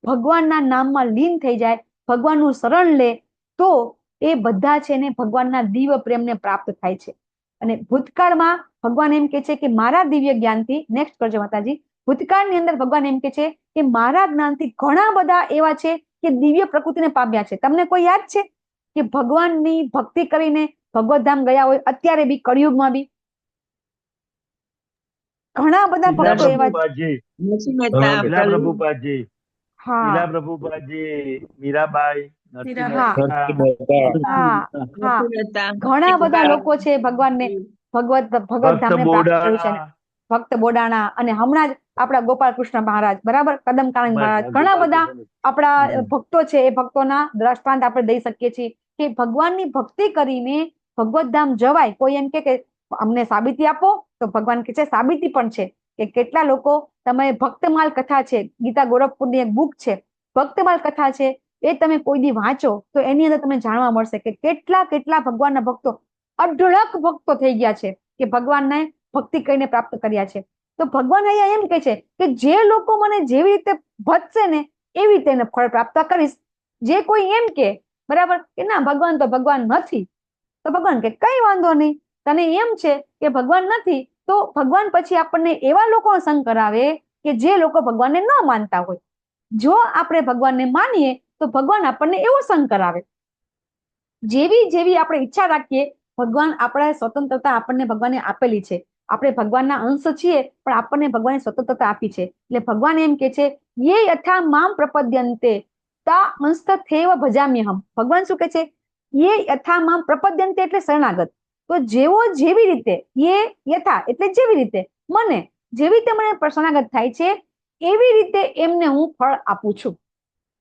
ભગવાનના નામમાં લીન થઈ જાય, ભગવાનનું શરણ લે, તો એ બધા છે ને ભગવાનના દિવ્ય પ્રેમને પ્રાપ્ત થાય છે. અને ભૂતકાળમાં ભગવાન એમ કે છે કે મારા દિવ્ય જ્ઞાનથી, નેક્સ્ટ કરજો માતાજી, ભૂતકાળની અંદર ભગવાન એમ કે છે કે મારા જ્ઞાનથી ઘણા બધા એવા છે કે દિવ્ય પ્રકૃતિને પામ્યા છે. તમને કોઈ યાદ છે કે ભગવાનની ભક્તિ કરીને ભગવતધામ ગયા હોય અત્યારે બી, કળિયુગમાં બી? ઘણા બધા ભક્તો એવા છે. નરસિંહ મહેતા, પ્રભુપાદજી, હા પ્રભુપાદજી, મીરાબાઈ, નરસિંહ હા મહેતા, હા, ઘણા બધા લોકો છે ભગવાનને ભગવત ધામને પ્રાપ્ત થયું છે. ભક્ત બોડાણા અને હમણાં જ આપણા ગોપાલ કૃષ્ણ મહારાજ, બરાબર, કદમ કાનંદ મહારાજ, ઘણા બધા આપણા ભક્તો છે. એ ભક્તોના દ્રષ્ટાંત આપણે દઈ શકીએ છીએ કે ભગવાનની ભક્તિ કરીને ભગવતધામ જવાય. કોઈ એમ કે અમને સાબિતી આપો, તો ભગવાન કે છે સાબિતી પણ છે કે કેટલા લોકો, તમે ભક્તમાલ કથા છે, ગીતા ગોરખપુરની એક બુક છે, ભક્તમાલ કથા છે, એ તમે કોઈ દી વાંચો તો એની અંદર તમને જાણવા મળશે કે કેટલા ભગવાનના ભક્તો, અઢળક ભક્તો થઈ ગયા છે કે ભગવાનને ભક્તિ કરીને પ્રાપ્ત કર્યા છે. તો ભગવાન અહીંયા એમ કે છે કે જે લોકો મને જેવી રીતે ભજશે ને એવી રીતે એને ફળ પ્રાપ્ત કરીશ. જે કોઈ એમ કે, બરાબર, કે ના ભગવાન તો ભગવાન નથી, તો ભગવાન કે કઈ વાંધો નહીં, તને એમ છે કે ભગવાન નથી, તો ભગવાન પછી આપણને એવા લોકો સંગ કરાવે કે જે લોકો ભગવાનને ન માનતા હોય. જો આપણે ભગવાનને માનીએ તો ભગવાન આપણને એવો સંગ કરાવે. જેવી જેવી આપણે ઈચ્છા રાખીએ, ભગવાન આપણા સ્વતંત્રતા આપણને ભગવાને આપેલી છે. આપણે ભગવાનના અંશ છીએ, પણ આપણને ભગવાને સ્વતંત્રતા આપી છે. એટલે ભગવાન એમ કે છે, યે યથા મામ પ્રપદ્યન્તે તા અંસ્તથેવ ભજામ્યહમ. ભગવાન શું કે છે? યે યથા મામ પ્રપદ્યન્તે એટલે શરણાગત. તો જેવો જેવી રીતે, યે યથા એટલે જેવી રીતે, મને જેવી રીતે મને શરણાગત થાય છે, એવી રીતે એમને હું ફળ આપું છું.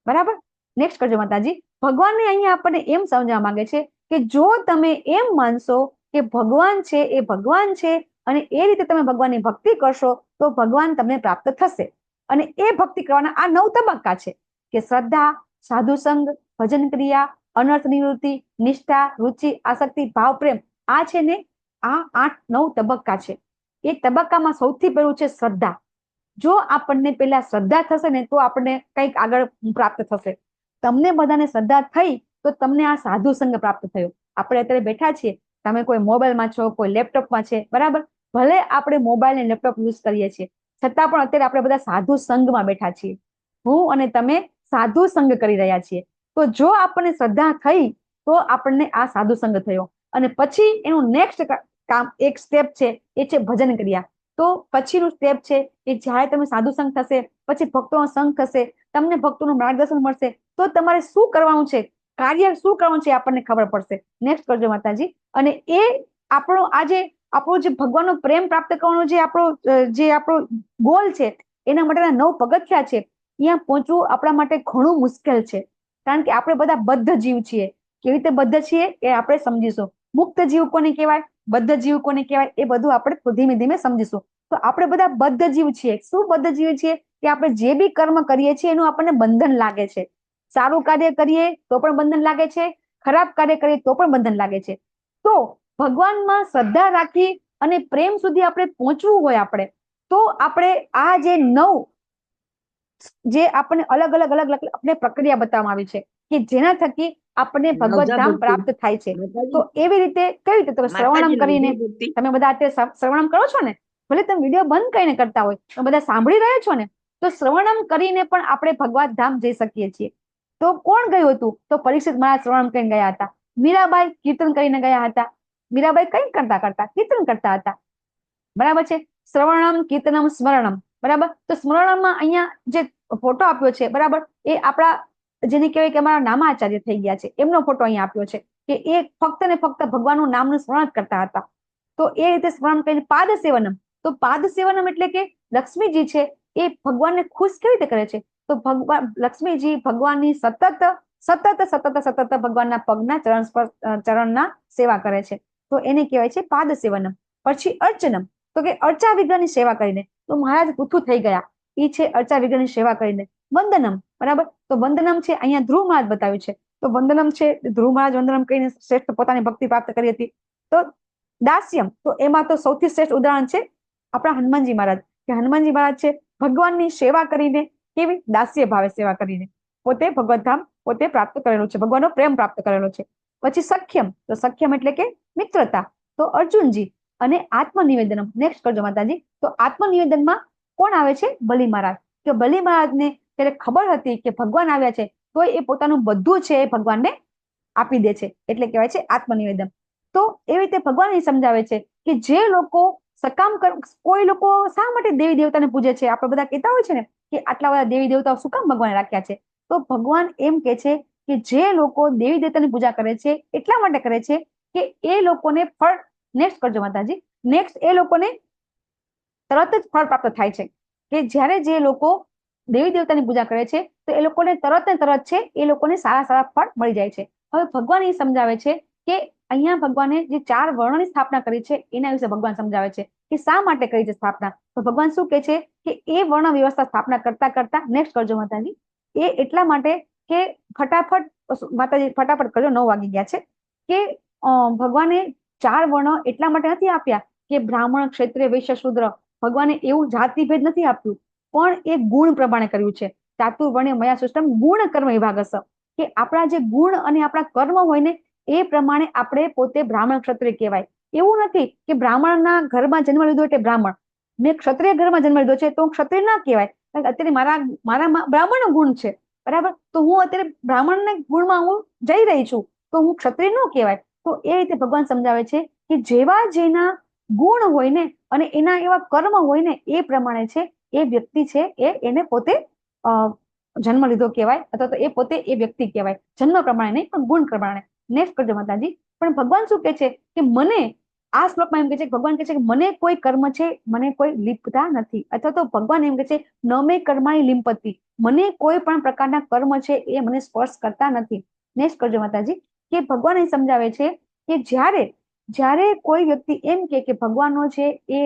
બરાબર? નેક્સ્ટ કરજો માતાજી. ભગવાનને અહીંયા આપણને એમ સમજવા માંગે છે કે જો તમે એમ માનશો કે ભગવાન છે એ ભગવાન છે અને એ રીતે તમે ભગવાનની ભક્તિ કરશો તો ભગવાન તમને પ્રાપ્ત થશે. અને એ ભક્તિ કરવાના આ 9 તબક્કા છે કે શ્રદ્ધા, સાધુ સંગ, ભજન ક્રિયા, અનર્થ નિવૃત્તિ, નિષ્ઠા, રુચિ, આસક્તિ, ભાવ, પ્રેમ. આ છે ને આ 8-9 તબક્કા છે. એ તબક્કામાં સૌથી પહેલું છે શ્રદ્ધા. જો આપણને પેલા શ્રદ્ધા થશે ને તો આપણને કંઈક આગળ પ્રાપ્ત થશે. તમને બધાને શ્રદ્ધા થઈ તો તમને આ સાધુ સંગ પ્રાપ્ત થયો. આપણે અત્યારે બેઠા છીએ, તમે કોઈ મોબાઈલમાં છો, કોઈ લેપટોપમાં છે, બરાબર? ભલે આપણે મોબાઈલ અને લેપટોપ યુઝ કરીએ છીએ, છતાં પણ અત્યારે આપણે બધા સાધુ સંઘમાં બેઠા છીએ. હું અને તમે સાધુ સંઘ કરી રહ્યા છીએ. તો જો આપણને શ્રદ્ધા થઈ તો આપણને આ સાધુ સંઘ થયો. અને પછી એનું નેક્સ્ટ કામ એક સ્ટેપ છે, એ છે ભજન ક્રિયા. તો પછીનું સ્ટેપ છે કે જ્યારે તમે સાધુ સંઘ થશે, પછી ભક્તોનો સંઘ થશે, તમને ભક્તોનું માર્ગદર્શન મળશે, તો તમારે શું કરવાનું છે, કાર્ય શું કરવાનું છે, આપણને ખબર પડશે. નેક્સ્ટ કરજો માતાજી. અને એ આપણો જે ભગવાનનો પ્રેમ પ્રાપ્ત કરવાનો જે આપણો ગોલ છે, એના માટેના 9 પગથિયા છે, ત્યાં પહોંચવું આપણા માટે ઘણું મુશ્કેલ છે. કારણ કે આપણે બધા બદ્ધ જીવ છીએ. કેવી રીતે બદ્ધ છીએ એ આપણે સમજીશું. મુક્ત જીવ કોને કહેવાય, બદ્ધ જીવ કોને કહેવાય, એ બધું આપણે ધીમે ધીમે સમજીશું. તો આપણે બધા બદ્ધ જીવ છીએ. શું બદ્ધ જીવ છીએ? કે આપણે જે બી કર્મ કરીએ છીએ એનું આપણને બંધન લાગે છે. સારું કાર્ય કરીએ તો પણ બંધન લાગે છે, ખરાબ કાર્ય કરીએ તો પણ બંધન લાગે છે. તો ભગવાનમાં શ્રદ્ધા રાખી અને પ્રેમ સુધી આપણે પહોંચવું હોય તો આપણે આ જે 9 જે આપણને અલગ અલગ આપણે પ્રક્રિયા બતાવવામાં આવી છે કે જેના થકી આપણને ભગવત ધામ પ્રાપ્ત થાય છે. તો એવી રીતે કઈ રીતે તમે શ્રવણમ કરીને, તમે બધા અત્યારે શ્રવણમ કરો છો ને, ભલે તમે વિડીયો બંધ કરીને કરતા હોય, તમે બધા સાંભળી રહ્યા છો ને, તો શ્રવણમ કરીને પણ આપણે ભગવત ધામ જઈ શકીએ છીએ. તો કોણ ગયું હતું? તો પરીક્ષિત મહારાજ શ્રવણમ કરીને ગયા હતા. મીરાબાઈ કીર્તન કરીને ગયા હતા. મીરાબાઈ કઈ કરતા કીર્તન કરતા હતા. બરાબર છે? શ્રવણમ, કીર્તનમ, સ્મરણમ. બરાબર? તો સ્મરણમાં અહીંયા જે ફોટો આપ્યો છે, બરાબર, એ આપણા જેને કહેવાય કે અમારા નામાચાર્ય થઈ ગયા છે, એમનો ફોટો અહીંયા આપ્યો છે કે એ ફક્ત ને ફક્ત ભગવાનનું નામનું સ્મરણ કરતા હતા. તો એ રીતે સ્મરણ કરીને પાદ સેવનમ. તો પાદ સેવનમ એટલે કે લક્ષ્મીજી છે એ ભગવાનને ખુશ કેવી રીતે કરે છે? તો ભગવાન લક્ષ્મીજી ભગવાનની સતત ભગવાનના પગના ચરણના સેવા કરે છે. તો એને કહેવાય છે પાદ સેવનમ. પછી અર્ચનમ, તો કે અર્ચા વિગ્રહની સેવા કરીને. તો મહારાજ પૃથુ થઈ ગયા, એ છે અર્ચા વિગ્રહની સેવા કરીને. વંદનમ, બરાબર? તો વંદનમ છે અહીંયા ધ્રુવ મહારાજ બતાવ્યું છે. તો વંદનમ છે ધ્રુવ મહારાજ વંદનમ કરીને શ્રેષ્ઠ પોતાની ભક્તિ પ્રાપ્ત કરી હતી. તો દાસ્યમ, તો એમાં તો સૌથી શ્રેષ્ઠ ઉદાહરણ છે આપણા હનુમાનજી મહારાજ, કે હનુમાનજી મહારાજ છે ભગવાનની સેવા કરીને, કેવી દાસ્ય ભાવે સેવા કરીને પોતે ભગવત ધામ પોતે પ્રાપ્ત કરેલું છે, ભગવાનનો પ્રેમ પ્રાપ્ત કરેલો છે. પછી સખ્યમ, તો સખ્યમ એટલે કે મિત્રતા. તો અર્જુનજી. અને આત્મનિવેદનમ. નેક્સ્ટ કરજો માતાજી. તો આત્મનિવેદનમાં કોણ આવે છે? બલિ મહારાજ. કે બલિ મહારાજને ત્યારે ખબર હતી કે ભગવાન આવ્યા છે, તો એ પોતાનું બધું છે એ ભગવાનને આપી દે છે, એટલે કહેવાય છે આત્મનિવેદન. તો એવી રીતે ભગવાન એ સમજાવે છે કે જે લોકો કોઈ લોકો શા માટે દેવી દેવતાને પૂજે છે? આપણે બધા કહેતા હોય છે ને કે આટલા બધા દેવી દેવતાઓ શું કામ ભગવાને રાખ્યા છે? તો ભગવાન એમ કે છે કે જે લોકો દેવી દેવતાની પૂજા કરે છે એટલા માટે કરે છે કે એ લોકોને ફળ, નેક્સ્ટ કરજો માતાજી, નેક્સ્ટ એ લોકોને તરત જ ફળ પ્રાપ્ત થાય છે. કે જ્યારે જે લોકો દેવી દેવતાની પૂજા કરે છે તો એ લોકોને તરત ને તરત છે એ લોકોને સારા સારા ફળ મળી જાય છે. હવે ભગવાન એ સમજાવે છે કે અહીંયા ભગવાને જે 4 વર્ણની સ્થાપના કરી છે એના વિશે ભગવાન સમજાવે છે કે શા માટે કરી છે સ્થાપના. તો ભગવાન શું કહે છે કે એ વર્ણ વ્યવસ્થા સ્થાપના કરતા નેક્સ્ટ કરજો માતાજી, એ એટલા માટે કે ફટાફટ કરજો, 9 વાગી ગયા છે, કે ભગવાને 4 વર્ણ એટલા માટે નથી આપ્યા કે બ્રાહ્મણ, ક્ષત્રિય, વૈશ્ય, શૂદ્ર. ભગવાને એવું જાતિભેદ નથી આપ્યું, પણ એ ગુણ પ્રમાણે કર્યું છે. ચાતુર્વર્ણ્ય મયા સૃષ્ટમ ગુણ કર્મ વિભાગસ, કે આપણા જે ગુણ અને આપણા કર્મ હોય ને એ પ્રમાણે આપણે પોતે બ્રાહ્મણ ક્ષત્રિય કહેવાય. એવું નથી કે બ્રાહ્મણના ઘરમાં જન્મ લીધો એટલે બ્રાહ્મણ, મેં ક્ષત્રિય ઘરમાં જન્મ લીધો છે તો હું ક્ષત્રિય ના કહેવાય, કારણ કે અત્યારે મારા બ્રાહ્મણ ગુણ છે, બરાબર, તો હું અત્યારે બ્રાહ્મણના ગુણમાં હું જઈ રહી છું તો હું ક્ષત્રિય ન કહેવાય. તો એ રીતે ભગવાન સમજાવે છે કે જેવા જેના ગુણ હોય ને અને એના એવા કર્મ હોય ને એ પ્રમાણે છે એ વ્યક્તિ છે એને પોતે જન્મ લીધો કહેવાય, અથવા તો એ પોતે એ વ્યક્તિ કહેવાય, જન્મ પ્રમાણે નહીં પણ ગુણ પ્રમાણે. નેક્સ્ટ કરજો માતાજી. પણ ભગવાન શું કે છે કે મને આ શ્લોકમાં એમ કે છે, ભગવાન કે છે કે મને કોઈ કર્મ છે મને કોઈ લિપ્તતા નથી, અથવા તો ભગવાન એમ કે છે ન મે કર્માની લિંપતિ, મને કોઈ પણ પ્રકારના કર્મ છે એ મને સ્પર્શ કરતા નથી. નેક્સ્ટ કરજો માતાજી. કે ભગવાન એ સમજાવે છે કે જ્યારે કોઈ વ્યક્તિ એમ કે ભગવાનનો છે એ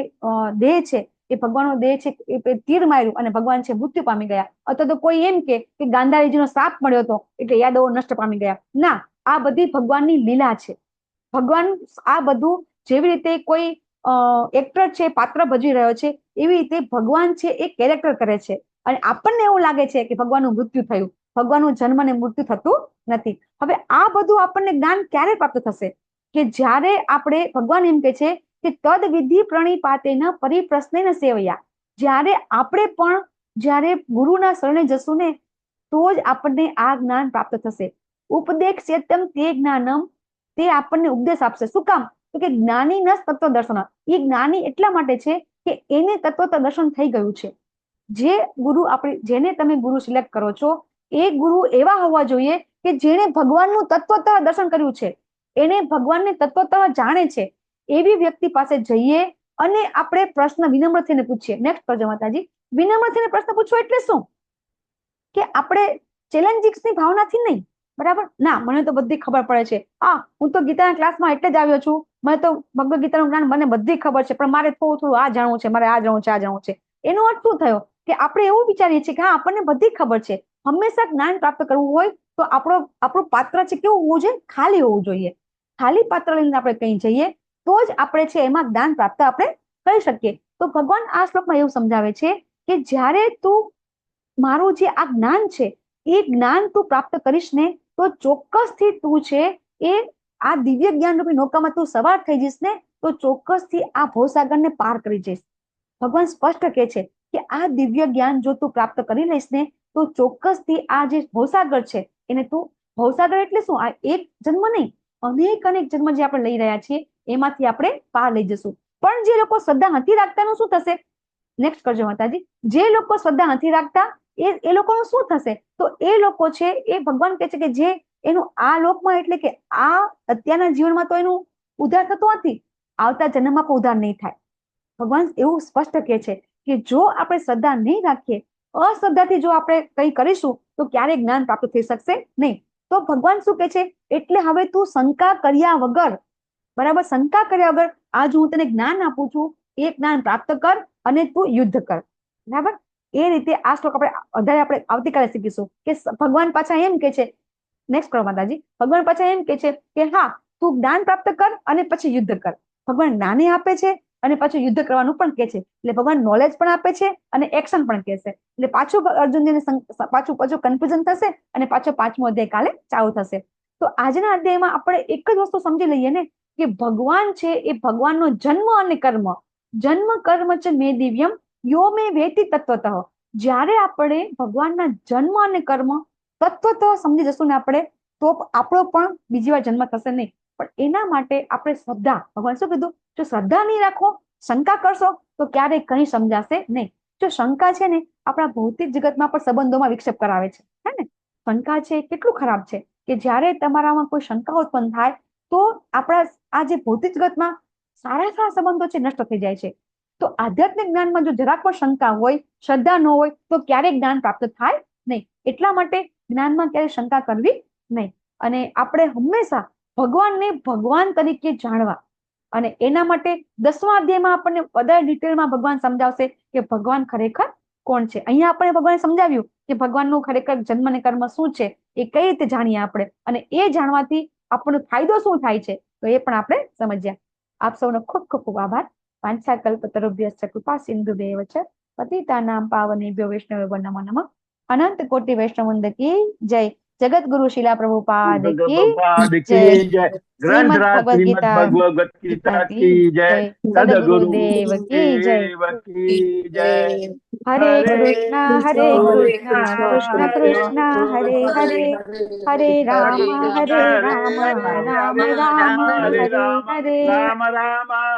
દેહ છે, એ ભગવાનનો દેહ છે એ તીર માર્યું અને ભગવાન છે મૃત્યુ પામી ગયા, અથવા તો કોઈ એમ કે ગાંધારીજીનો શ્રાપ મળ્યો હતો એટલે યાદવો નષ્ટ પામી ગયા. ના, આ બધી ભગવાનની લીલા છે. ભગવાન આ બધું જેવી રીતે કોઈ એક્ટર છે પાત્ર ભજવી રહ્યો છે એવી રીતે ભગવાન છે એ કેરેક્ટર કરે છે, અને આપણને એવું લાગે છે કે ભગવાનનું મૃત્યુ થયું, ભગવાનનું જન્મ ને મૃત્યુ થતું નથી. હવે આ બધું આપણને જ્ઞાન ક્યારે પ્રાપ્ત થશે કે જ્યારે આપણે, ભગવાન એમ કે છે કે તદ વિધિ પ્રણિપાતેન પરિપ્રશ્નેન સેવયા, જ્યારે આપણે પણ જ્યારે ગુરુના શરણે જશું ને તો જ આપણને આ જ્ઞાન પ્રાપ્ત થશે. ઉપદેક્ષ્યતમ તે જ્ઞાનમ, તે આપણને ઉપદેશ આપશે. શું કામ? તો કે જ્ઞાની ન તત્વ દર્શન, એ જ્ઞાની એટલા માટે છે કે એને તત્વ દર્શન થઈ ગયું છે. જે ગુરુ આપણે, જેને તમે ગુરુ સિલેક્ટ કરો છો એ ગુરુ એવા હોવા જોઈએ કે જેણે ભગવાનનું તત્વતઃ દર્શન કર્યું છે, એને ભગવાનને તત્વતઃ જાણે છે. એવી વ્યક્તિ પાસે જઈએ અને આપણે પ્રશ્ન વિનમ્ર થઈને પૂછીએ. નેક્સ્ટ કરજો માતાજી. વિનમ્ર થઈને પ્રશ્ન પૂછવો એટલે શું? કે આપણે ચેલેન્જિંગની ભાવનાથી નહીં, બરાબર, ના મને તો બધી ખબર પડે છે, હું તો ગીતાના ક્લાસમાં એટલે જ આવ્યો છું, મને તો ભગવદ ગીતાનું જ્ઞાન મને બધી ખબર છે, પણ મારે થોડું આ જાણવું છે, મારે આ જાણવું છે, આ જાણવું છે. એનો અર્થ શું થયો કે આપણે એવું વિચારીએ છીએ કે હા આપણને બધી ખબર છે. હંમેશા જ્ઞાન પ્રાપ્ત કરવું હોય તો આપણું પાત્ર છે કેવું હોવું જોઈએ? ખાલી હોવું જોઈએ. ખાલી પાત્ર લઈને આપણે કઈ જઈએ તો જ આપણે છે એમાં જ્ઞાન પ્રાપ્ત આપણે કરી શકીએ. તો ભગવાન આ શ્લોકમાં એવું સમજાવે છે કે જ્યારે તું મારું જે આ જ્ઞાન છે એ જ્ઞાન તું પ્રાપ્ત કરીશ ને તો ચોક્કસથી તું છે એ આ દિવ્ય જ્ઞાન રૂપી નૌકામાં તું સવાર થઈ જઈશ ને તો ચોક્કસથી આ ભવસાગરને પાર કરી જઈશ. ભગવાન સ્પષ્ટ કહે છે કે આ દિવ્ય જ્ઞાન જો તું પ્રાપ્ત કરી લઈશ ને તો ચોક્કસથી આ જે ભવસાગર છે એને તું, ભવસાગર એટલે શું? આ એક જન્મ નહીં, અનેક જન્મ જે આપણે લઈ રહ્યા છીએ એમાંથી આપણે પાર લઈ જશું. પણ જે લોકો શ્રદ્ધા નથી રાખતાનું શું થશે? નેક્સ્ટ કરજો માતાજી. જે લોકો શ્રદ્ધા નથી રાખતા એ લોકોનું શું થશે? તો એ લોકો છે એ ભગવાન કહે છે કે જે એનું આ લોકમાં, એટલે કે આ અત્યારના જીવનમાં તો એનું ઉદ્ધાર થતો નથી, આવતા જન્મમાં પણ ઉદ્ધાર નહીં થાય. ભગવાન એવું સ્પષ્ટ કહે છે કે જો આપણે શ્રદ્ધા નહીં રાખીએ, અશ્રદ્ધાથી જો આપણે કંઈ કરીશું તો ક્યારેય જ્ઞાન પ્રાપ્ત થઈ શકશે નહીં. તો ભગવાન શું કહે છે? એટલે હવે તું શંકા કર્યા વગર, બરાબર, શંકા કર્યા વગર આજ હું તને જ્ઞાન આપું છું, એ જ્ઞાન પ્રાપ્ત કર અને તું યુદ્ધ કર. બરાબર, એ રીતે આ શ્લોક આપણે આવતીકાલે શીખીશું કે ભગવાન પાછા એમ કે છે, નેક્સ્ટ કરો માતાજી. ભગવાન પાછા એમ કે છે કે હા તું જ્ઞાન પ્રાપ્ત કર અને પછી યુદ્ધ કર. ભગવાન જ્ઞાને આપે છે અને પાછું યુદ્ધ કરવાનું પણ કે છે. એટલે ભગવાન નોલેજ પણ આપે છે અને એક્શન પણ કહે છે. એટલે પાછું અર્જુનજીને પાછું કન્ફ્યુઝન થશે અને પાછો 5મો અધ્યાય કાલે ચાલુ થશે. તો આજના અધ્યાયમાં આપણે એક જ વસ્તુ સમજી લઈએ ને કે ભગવાન છે એ ભગવાનનો જન્મ અને કર્મ, જન્મ કર્મ ચ મે દિવ્યમ યો મે વેતિ તત્વતઃ. જ્યારે આપણે ભગવાનના જન્મ અને કર્મ તત્વતઃ સમજી જશું ને આપણે, તો આપણો પણ બીજી વાર જન્મ થશે નહીં. પણ એના માટે આપણે શ્રદ્ધા, ભગવાન શું કીધું? જો શ્રદ્ધા નહીં રાખો, શંકા કરશો તો ક્યારેય કંઈ સમજાશે નહીં. જો શંકા છે ને આપણા ભૌતિક જગતમાં પણ સંબંધોમાં વિક્ષેપ કરાવે છે, હે ને? શંકા છે કેટલું ખરાબ છે કે જ્યારે તમારામાં કોઈ શંકા ઉત્પન્ન થાય તો આપણા આ જે ભૌતિક જગતમાં સારા સંબંધો છે નષ્ટ થઈ જાય છે. તો આધ્યાત્મિક જ્ઞાનમાં જો જરાક પણ શંકા હોય, શ્રદ્ધા ન હોય તો ક્યારેય જ્ઞાન પ્રાપ્ત થાય નહીં. એટલા માટે જ્ઞાનમાં ક્યારેય શંકા કરવી નહીં. અને આપણે હંમેશા ભગવાનને ભગવાન તરીકે જાણવા, અને એના માટે 10મા અધ્યાયમાં આપણને વધારે ડિટેલમાં ભગવાન સમજાવશે કે ભગવાન ખરેખર કોણ છે. અહીંયા આપણે ભગવાને સમજાવ્યું કે ભગવાનનું ખરેખર જન્મ અને કર્મ શું છે, એ કઈ રીતે જાણીએ આપણે, અને એ જાણવાથી આપણને ફાયદો શું થાય છે તો એ પણ આપણે સમજ્યા. આપ સૌનો ખૂબ ખૂબ આભાર. વાંછાકલ્પતરુભ્યશ્ચ કૃપા સિંધુભ્યૈવ ચ પતિતાનાં પાવનેભ્યો વૈષ્ણવેભ્યો નમો નમઃ. અનંત કોટિ વૈષ્ણવ વૃંદ કી જય. જય जगत गुरु शिला प्रभुपाद की प्रभुपाद जय। की जय। श्रीमद् ग्रंथराज भगवद श्रीमद् गीता भगवद गीता की जय। सदगुरुदेव की जय। की जय। हरे कृष्णा कृष्ण कृष्ण कृष्ण हरे हरे, हरे राम राम हरे राम हरे राम हरे हरे राम हरे। राम राम